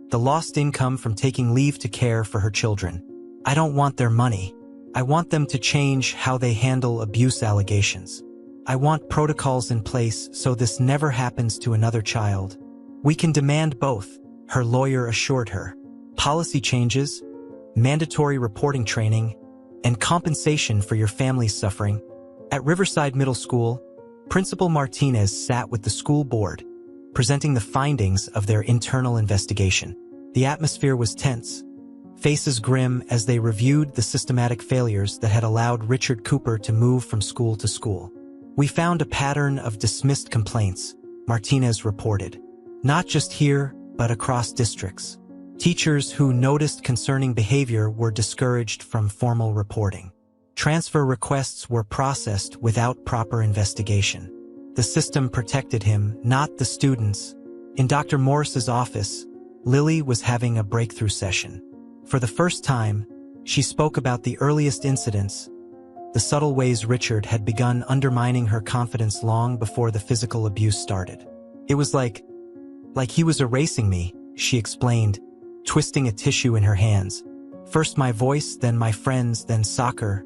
Speaker 1: the lost income from taking leave to care for her children. I don't want their money. I want them to change how they handle abuse allegations. I want protocols in place so this never happens to another child. We can demand both, her lawyer assured her. Policy changes, mandatory reporting training, and compensation for your family's suffering. At Riverside Middle School, Principal Martinez sat with the school board, presenting the findings of their internal investigation. The atmosphere was tense, faces grim as they reviewed the systematic failures that had allowed Richard Cooper to move from school to school. "We found a pattern of dismissed complaints," Martinez reported. "Not just here, but across districts. Teachers who noticed concerning behavior were discouraged from formal reporting. Transfer requests were processed without proper investigation. The system protected him, not the students." In Dr. Morris's office, Lily was having a breakthrough session. For the first time, she spoke about the earliest incidents, the subtle ways Richard had begun undermining her confidence long before the physical abuse started. "It was like he was erasing me," she explained, twisting a tissue in her hands. "First my voice, then my friends, then soccer.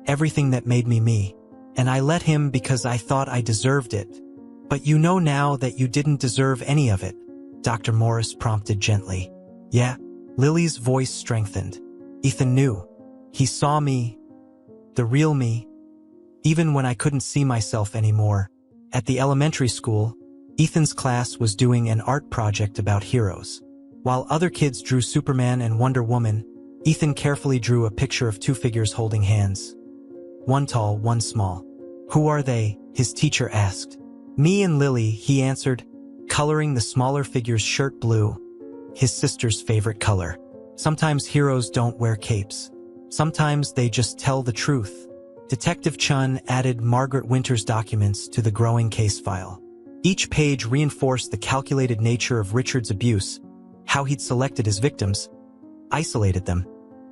Speaker 1: Everything that made me me. And I let him because I thought I deserved it. But you know now that you didn't deserve any of it," Dr. Morris prompted gently. "Yeah." Lily's voice strengthened. "Ethan knew. He saw me, the real me, even when I couldn't see myself anymore." At the elementary school, Ethan's class was doing an art project about heroes. While other kids drew Superman and Wonder Woman, Ethan carefully drew a picture of 2 figures holding hands. One tall, one small. "Who are they?" his teacher asked. "Me and Lily," he answered, coloring the smaller figure's shirt blue, his sister's favorite color. "Sometimes heroes don't wear capes. Sometimes they just tell the truth." Detective Chun added Margaret Winter's documents to the growing case file. Each page reinforced the calculated nature of Richard's abuse, how he'd selected his victims, isolated them,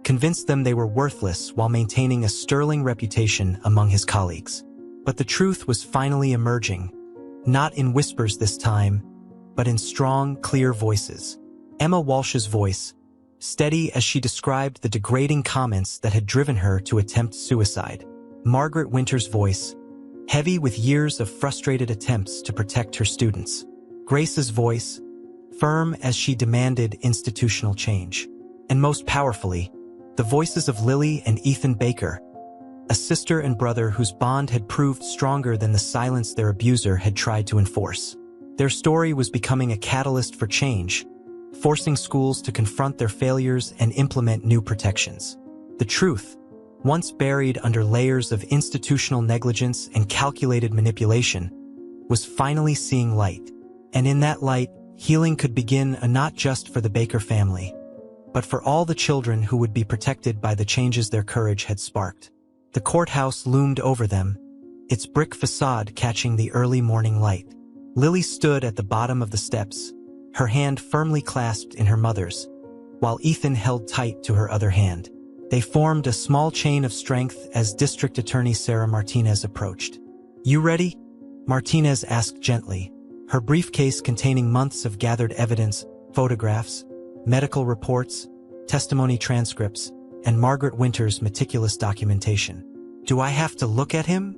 Speaker 1: convinced them they were worthless while maintaining a sterling reputation among his colleagues. But the truth was finally emerging, not in whispers this time, but in strong, clear voices. Emma Walsh's voice, steady as she described the degrading comments that had driven her to attempt suicide. Margaret Winter's voice, heavy with years of frustrated attempts to protect her students. Grace's voice, firm as she demanded institutional change. And most powerfully, the voices of Lily and Ethan Baker, a sister and brother whose bond had proved stronger than the silence their abuser had tried to enforce. Their story was becoming a catalyst for change, forcing schools to confront their failures and implement new protections. The truth, once buried under layers of institutional negligence and calculated manipulation, was finally seeing light. And in that light, healing could begin not just for the Baker family, but for all the children who would be protected by the changes their courage had sparked. The courthouse loomed over them, its brick facade catching the early morning light. Lily stood at the bottom of the steps, her hand firmly clasped in her mother's, while Ethan held tight to her other hand. They formed a small chain of strength as District Attorney Sarah Martinez approached. "You ready?" Martinez asked gently, her briefcase containing months of gathered evidence, photographs, medical reports, testimony transcripts, and Margaret Winter's meticulous documentation. Do I have to look at him?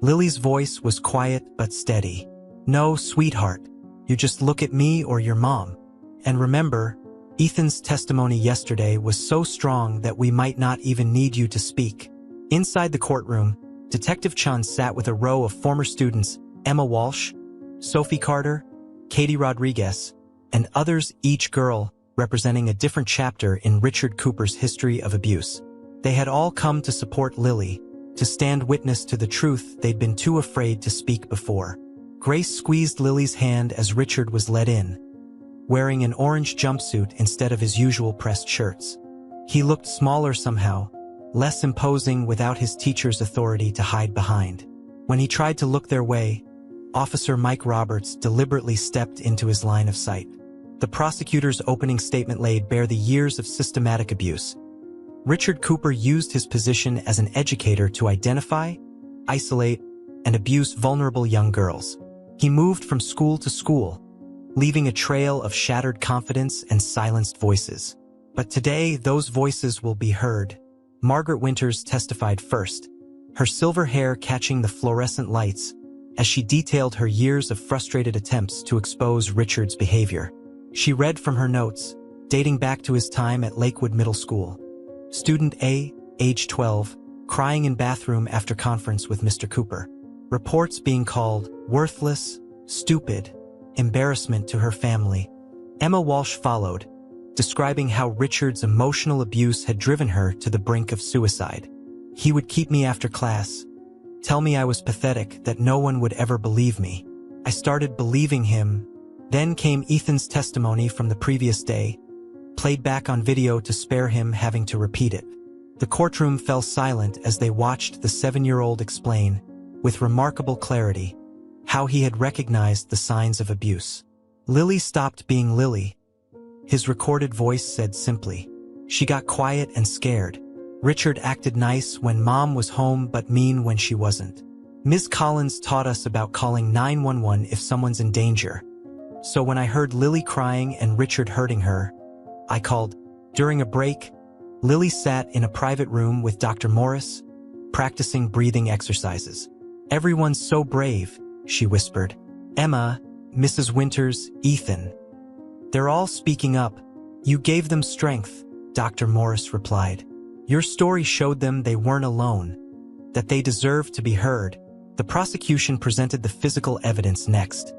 Speaker 1: Lily's voice was quiet but steady. No, sweetheart. You just look at me or your mom. And remember, Ethan's testimony yesterday was so strong that we might not even need you to speak. Inside the courtroom, Detective Chun sat with a row of former students, Emma Walsh, Sophie Carter, Katie Rodriguez, and others, each girl representing a different chapter in Richard Cooper's history of abuse. They had all come to support Lily, to stand witness to the truth they'd been too afraid to speak before. Grace squeezed Lily's hand as Richard was led in, wearing an orange jumpsuit instead of his usual pressed shirts. He looked smaller somehow, less imposing without his teacher's authority to hide behind. When he tried to look their way, Officer Mike Roberts deliberately stepped into his line of sight. The prosecutor's opening statement laid bare the years of systematic abuse. Richard Cooper used his position as an educator to identify, isolate, and abuse vulnerable young girls. He moved from school to school, leaving a trail of shattered confidence and silenced voices. But today, those voices will be heard. Margaret Winters testified first, her silver hair catching the fluorescent lights as she detailed her years of frustrated attempts to expose Richard's behavior. She read from her notes, dating back to his time at Lakewood Middle School. Student A, age 12, crying in bathroom after conference with Mr. Cooper. Reports being called worthless, stupid, embarrassment to her family. Emma Walsh followed, describing how Richard's emotional abuse had driven her to the brink of suicide. He would keep me after class, tell me I was pathetic, that no one would ever believe me. I started believing him. Then came Ethan's testimony from the previous day, played back on video to spare him having to repeat it. The courtroom fell silent as they watched the 7-year-old explain, with remarkable clarity, how he had recognized the signs of abuse. Lily stopped being Lily. His recorded voice said simply. She got quiet and scared. Richard acted nice when Mom was home but mean when she wasn't. Ms. Collins taught us about calling 911 if someone's in danger. So when I heard Lily crying and Richard hurting her, I called. During a break, Lily sat in a private room with Dr. Morris, practicing breathing exercises. Everyone's so brave, she whispered. Emma, Mrs. Winters, Ethan. They're all speaking up. You gave them strength, Dr. Morris replied. Your story showed them they weren't alone, that they deserved to be heard. The prosecution presented the physical evidence next.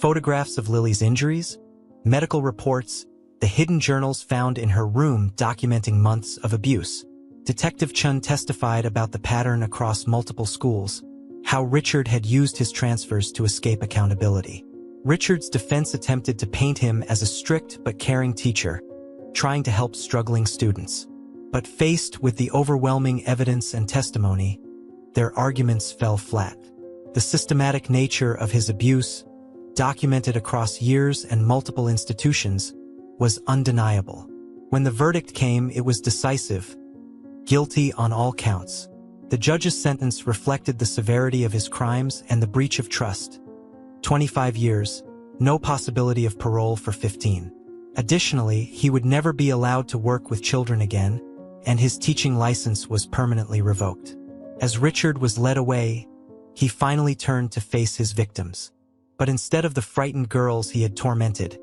Speaker 1: Photographs of Lily's injuries, medical reports, the hidden journals found in her room documenting months of abuse. Detective Chun testified about the pattern across multiple schools, how Richard had used his transfers to escape accountability. Richard's defense attempted to paint him as a strict but caring teacher, trying to help struggling students. But faced with the overwhelming evidence and testimony, their arguments fell flat. The systematic nature of his abuse, documented across years and multiple institutions, was undeniable. When the verdict came, it was decisive, guilty on all counts. The judge's sentence reflected the severity of his crimes and the breach of trust. 25 years, no possibility of parole for 15. Additionally, he would never be allowed to work with children again, and his teaching license was permanently revoked. As Richard was led away, he finally turned to face his victims. But instead of the frightened girls he had tormented,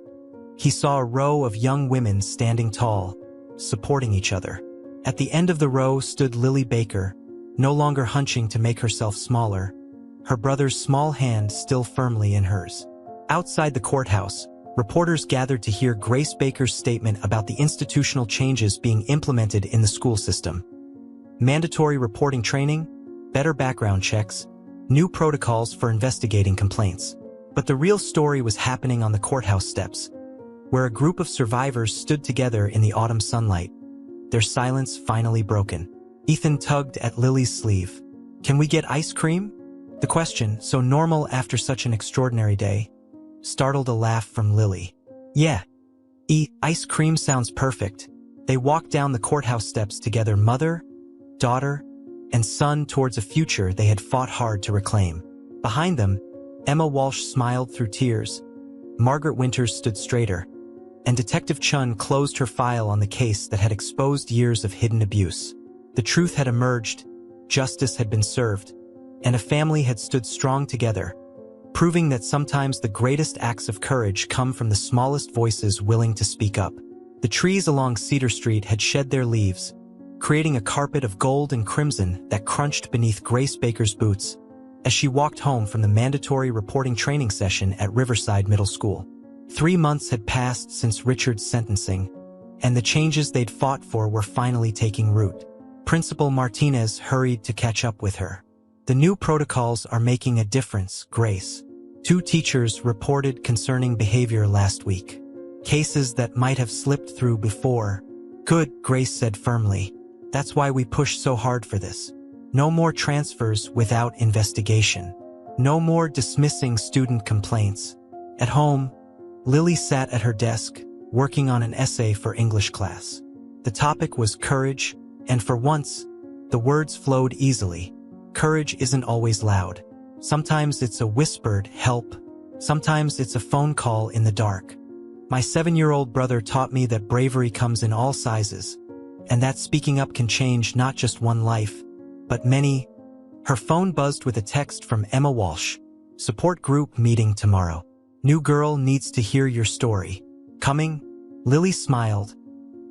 Speaker 1: he saw a row of young women standing tall, supporting each other. At the end of the row stood Lily Baker, no longer hunching to make herself smaller, her brother's small hand still firmly in hers. Outside the courthouse, reporters gathered to hear Grace Baker's statement about the institutional changes being implemented in the school system. Mandatory reporting training, better background checks, new protocols for investigating complaints. But the real story was happening on the courthouse steps, where a group of survivors stood together in the autumn sunlight, their silence finally broken. Ethan tugged at Lily's sleeve. Can we get ice cream? The question, so normal after such an extraordinary day, startled a laugh from Lily. Yeah. Ice cream sounds perfect. They walked down the courthouse steps together, mother, daughter, and son, towards a future they had fought hard to reclaim. Behind them, Emma Walsh smiled through tears. Margaret Winters stood straighter, and Detective Chun closed her file on the case that had exposed years of hidden abuse. The truth had emerged, justice had been served, and a family had stood strong together, proving that sometimes the greatest acts of courage come from the smallest voices willing to speak up. The trees along Cedar Street had shed their leaves, creating a carpet of gold and crimson that crunched beneath Grace Baker's boots as she walked home from the mandatory reporting training session at Riverside Middle School. 3 months had passed since Richard's sentencing, and the changes they'd fought for were finally taking root. Principal Martinez hurried to catch up with her. "The new protocols are making a difference, Grace. 2 teachers reported concerning behavior last week. Cases that might have slipped through before." "Good," Grace said firmly. "That's why we push so hard for this. No more transfers without investigation. No more dismissing student complaints." At home, Lily sat at her desk, working on an essay for English class. The topic was courage, and for once, the words flowed easily. Courage isn't always loud. Sometimes it's a whispered help. Sometimes it's a phone call in the dark. "My 7-year-old brother taught me that bravery comes in all sizes, and that speaking up can change not just one life, but many." Her phone buzzed with a text from Emma Walsh. "Support group meeting tomorrow. New girl needs to hear your story. Coming?" Lily smiled,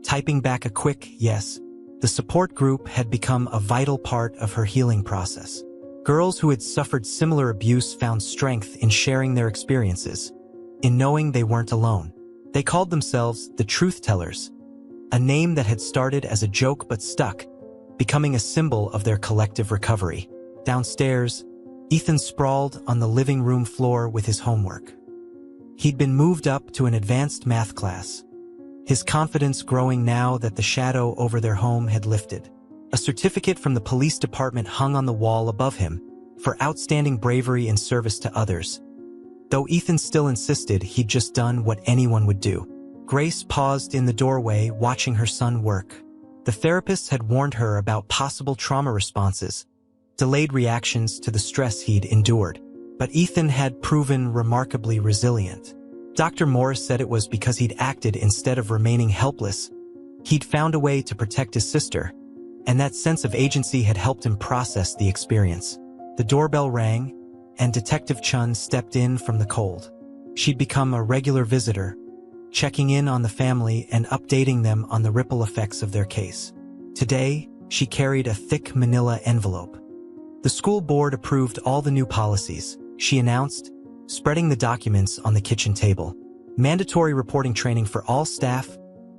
Speaker 1: typing back a quick yes. The support group had become a vital part of her healing process. Girls who had suffered similar abuse found strength in sharing their experiences, in knowing they weren't alone. They called themselves the Truth Tellers, a name that had started as a joke but stuck, becoming a symbol of their collective recovery. Downstairs, Ethan sprawled on the living room floor with his homework. He'd been moved up to an advanced math class, his confidence growing now that the shadow over their home had lifted. A certificate from the police department hung on the wall above him for outstanding bravery in service to others, though Ethan still insisted he'd just done what anyone would do. Grace paused in the doorway, watching her son work. The therapists had warned her about possible trauma responses, delayed reactions to the stress he'd endured. But Ethan had proven remarkably resilient. Dr. Morris said it was because he'd acted instead of remaining helpless. He'd found a way to protect his sister, and that sense of agency had helped him process the experience. The doorbell rang, and Detective Chun stepped in from the cold. She'd become a regular visitor, checking in on the family and updating them on the ripple effects of their case. Today, she carried a thick manila envelope. The school board approved all the new policies, she announced, spreading the documents on the kitchen table. Mandatory reporting training for all staff,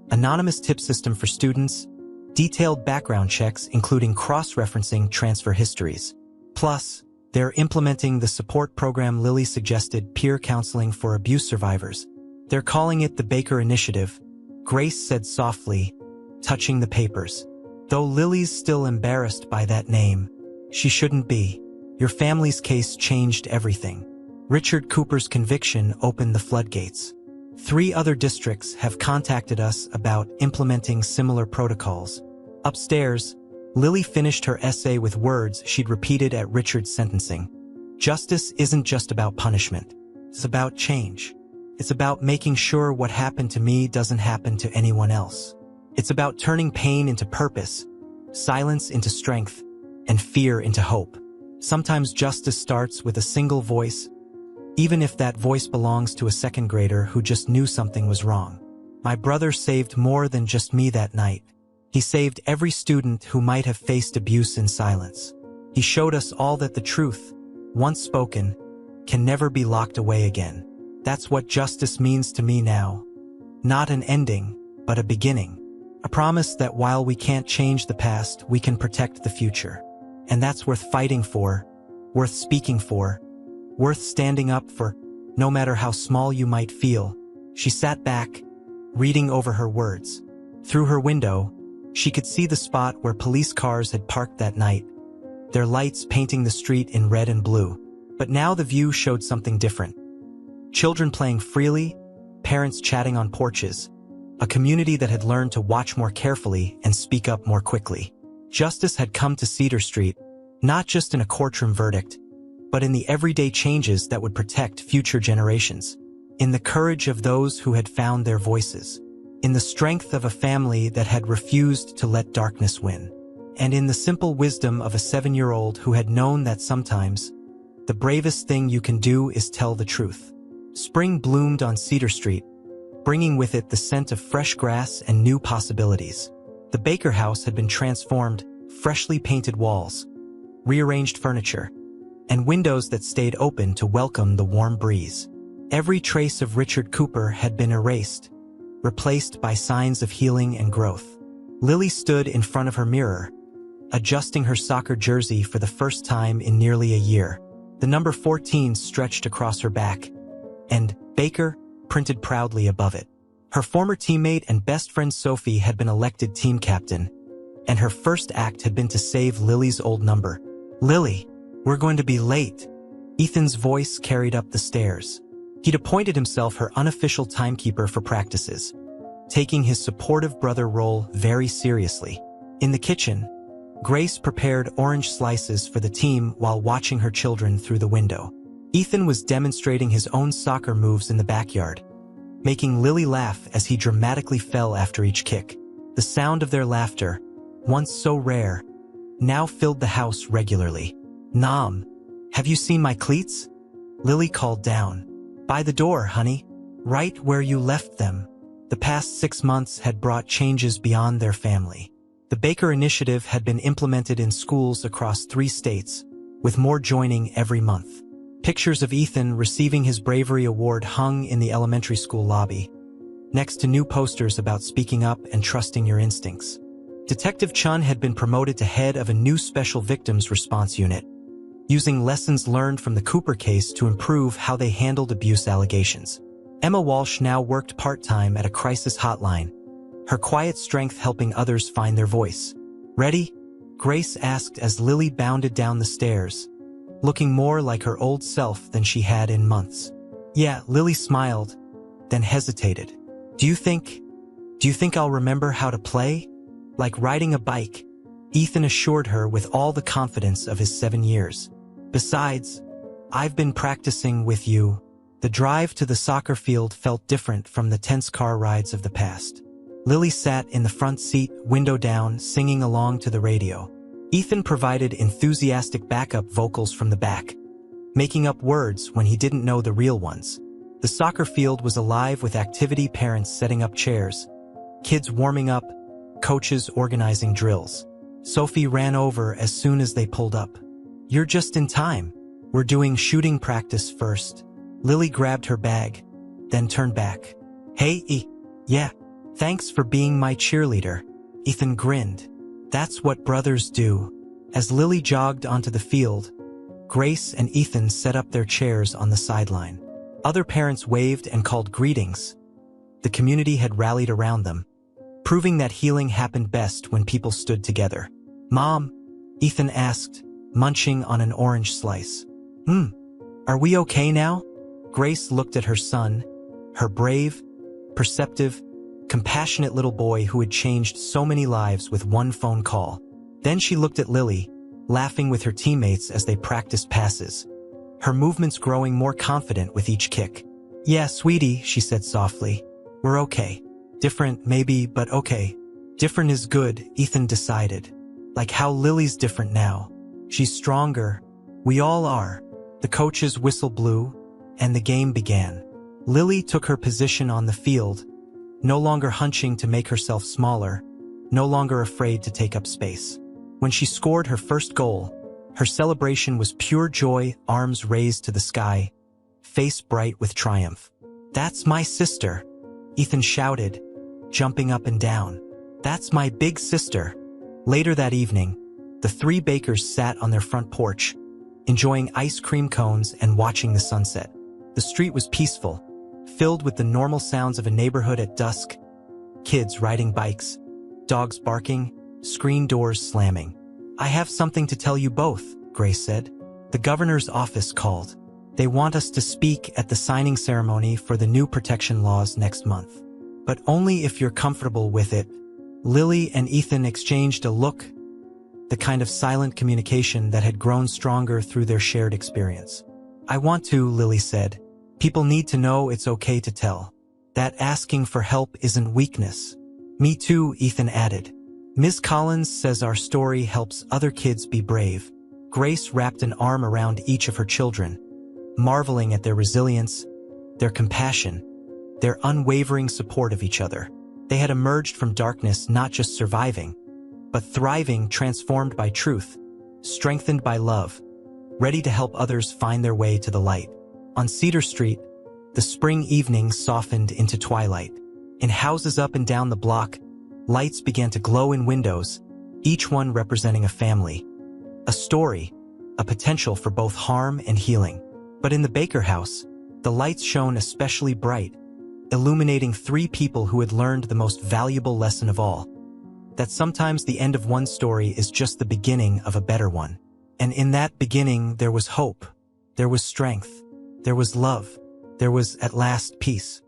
Speaker 1: anonymous tip system for students, detailed background checks including cross-referencing transfer histories. Plus, they're implementing the support program Lily suggested, peer counseling for abuse survivors. They're calling it the Baker Initiative, Grace said softly, touching the papers. Though Lily's still embarrassed by that name, she shouldn't be. Your family's case changed everything. Richard Cooper's conviction opened the floodgates. 3 other districts have contacted us about implementing similar protocols. Upstairs, Lily finished her essay with words she'd repeated at Richard's sentencing. Justice isn't just about punishment. It's about change. It's about making sure what happened to me doesn't happen to anyone else. It's about turning pain into purpose, silence into strength, and fear into hope. Sometimes justice starts with a single voice, even if that voice belongs to a second grader who just knew something was wrong. My brother saved more than just me that night. He saved every student who might have faced abuse in silence. He showed us all that the truth, once spoken, can never be locked away again. That's what justice means to me now. Not an ending, but a beginning. A promise that while we can't change the past, we can protect the future. And that's worth fighting for, worth speaking for, worth standing up for, no matter how small you might feel. She sat back, reading over her words. Through her window, she could see the spot where police cars had parked that night, their lights painting the street in red and blue. But now the view showed something different. Children playing freely, parents chatting on porches, a community that had learned to watch more carefully and speak up more quickly. Justice had come to Cedar Street, not just in a courtroom verdict, but in the everyday changes that would protect future generations, in the courage of those who had found their voices, in the strength of a family that had refused to let darkness win. and in the simple wisdom of a 7-year-old who had known that sometimes, the bravest thing you can do is tell the truth. Spring bloomed on Cedar Street, bringing with it the scent of fresh grass and new possibilities. The Baker house had been transformed, freshly painted walls, rearranged furniture, and windows that stayed open to welcome the warm breeze. Every trace of Richard Cooper had been erased, replaced by signs of healing and growth. Lily stood in front of her mirror, adjusting her soccer jersey for the first time in nearly a year. The number 14 stretched across her back, and Baker printed proudly above it. Her former teammate and best friend Sophie had been elected team captain, and her first act had been to save Lily's old number. "Lily, we're going to be late." Ethan's voice carried up the stairs. He'd appointed himself her unofficial timekeeper for practices, taking his supportive brother role very seriously. In the kitchen, Grace prepared orange slices for the team while watching her children through the window. Ethan was demonstrating his own soccer moves in the backyard, making Lily laugh as he dramatically fell after each kick. The sound of their laughter, once so rare, now filled the house regularly. "Nom, have you seen my cleats?" Lily called down. "By the door, honey. Right where you left them." The past 6 months had brought changes beyond their family. The Baker Initiative had been implemented in schools across 3 states, with more joining every month. Pictures of Ethan receiving his bravery award hung in the elementary school lobby, next to new posters about speaking up and trusting your instincts. Detective Chun had been promoted to head of a new special victims response unit, using lessons learned from the Cooper case to improve how they handled abuse allegations. Emma Walsh now worked part-time at a crisis hotline, her quiet strength helping others find their voice. "Ready?" Grace asked as Lily bounded down the stairs, looking more like her old self than she had in months. "Yeah," Lily smiled, then hesitated. Do you think I'll remember how to play? Like riding a bike," Ethan assured her with all the confidence of his 7 years. "Besides, I've been practicing with you." The drive to the soccer field felt different from the tense car rides of the past. Lily sat in the front seat, window down, singing along to the radio. Ethan provided enthusiastic backup vocals from the back, making up words when he didn't know the real ones. The soccer field was alive with activity, parents setting up chairs, kids warming up, coaches organizing drills. Sophie ran over as soon as they pulled up. "You're just in time. We're doing shooting practice first." Lily grabbed her bag, then turned back. "Hey, yeah, thanks for being my cheerleader." Ethan grinned. "That's what brothers do." As Lily jogged onto the field, Grace and Ethan set up their chairs on the sideline. Other parents waved and called greetings. The community had rallied around them, proving that healing happened best when people stood together. "Mom?" Ethan asked, munching on an orange slice. Are we okay now?" Grace looked at her son, her brave, perceptive, compassionate little boy who had changed so many lives with one phone call. Then she looked at Lily, laughing with her teammates as they practiced passes, her movements growing more confident with each kick. "Yeah, sweetie," she said softly. "We're okay. Different, maybe, but okay." "Different is good," Ethan decided. "Like how Lily's different now. She's stronger. We all are." The coach's whistle blew, and the game began. Lily took her position on the field, no longer hunching to make herself smaller, no longer afraid to take up space. When she scored her first goal, her celebration was pure joy, arms raised to the sky, face bright with triumph. "That's my sister," Ethan shouted, jumping up and down. "That's my big sister." Later that evening, the 3 Bakers sat on their front porch, enjoying ice cream cones and watching the sunset. The street was peaceful, filled with the normal sounds of a neighborhood at dusk: kids riding bikes, dogs barking, screen doors slamming. "I have something to tell you both," Grace said. "The governor's office called. They want us to speak at the signing ceremony for the new protection laws next month. But only if you're comfortable with it." Lily and Ethan exchanged a look, the kind of silent communication that had grown stronger through their shared experience. "I want to," Lily said. "People need to know it's okay to tell. That asking for help isn't weakness." "Me too," Ethan added. Ms. Collins says our story helps other kids be brave. Grace wrapped an arm around each of her children, marveling at their resilience, their compassion, their unwavering support of each other. They had emerged from darkness not just surviving, but thriving, transformed by truth, strengthened by love, ready to help others find their way to the light. On Cedar Street, the spring evening softened into twilight. In houses up and down the block, lights began to glow in windows, each one representing a family, a story, a potential for both harm and healing. But in the Baker house, the lights shone especially bright, illuminating 3 people who had learned the most valuable lesson of all, that sometimes the end of one story is just the beginning of a better one. And in that beginning there was hope, there was strength, there was love, there was at last peace.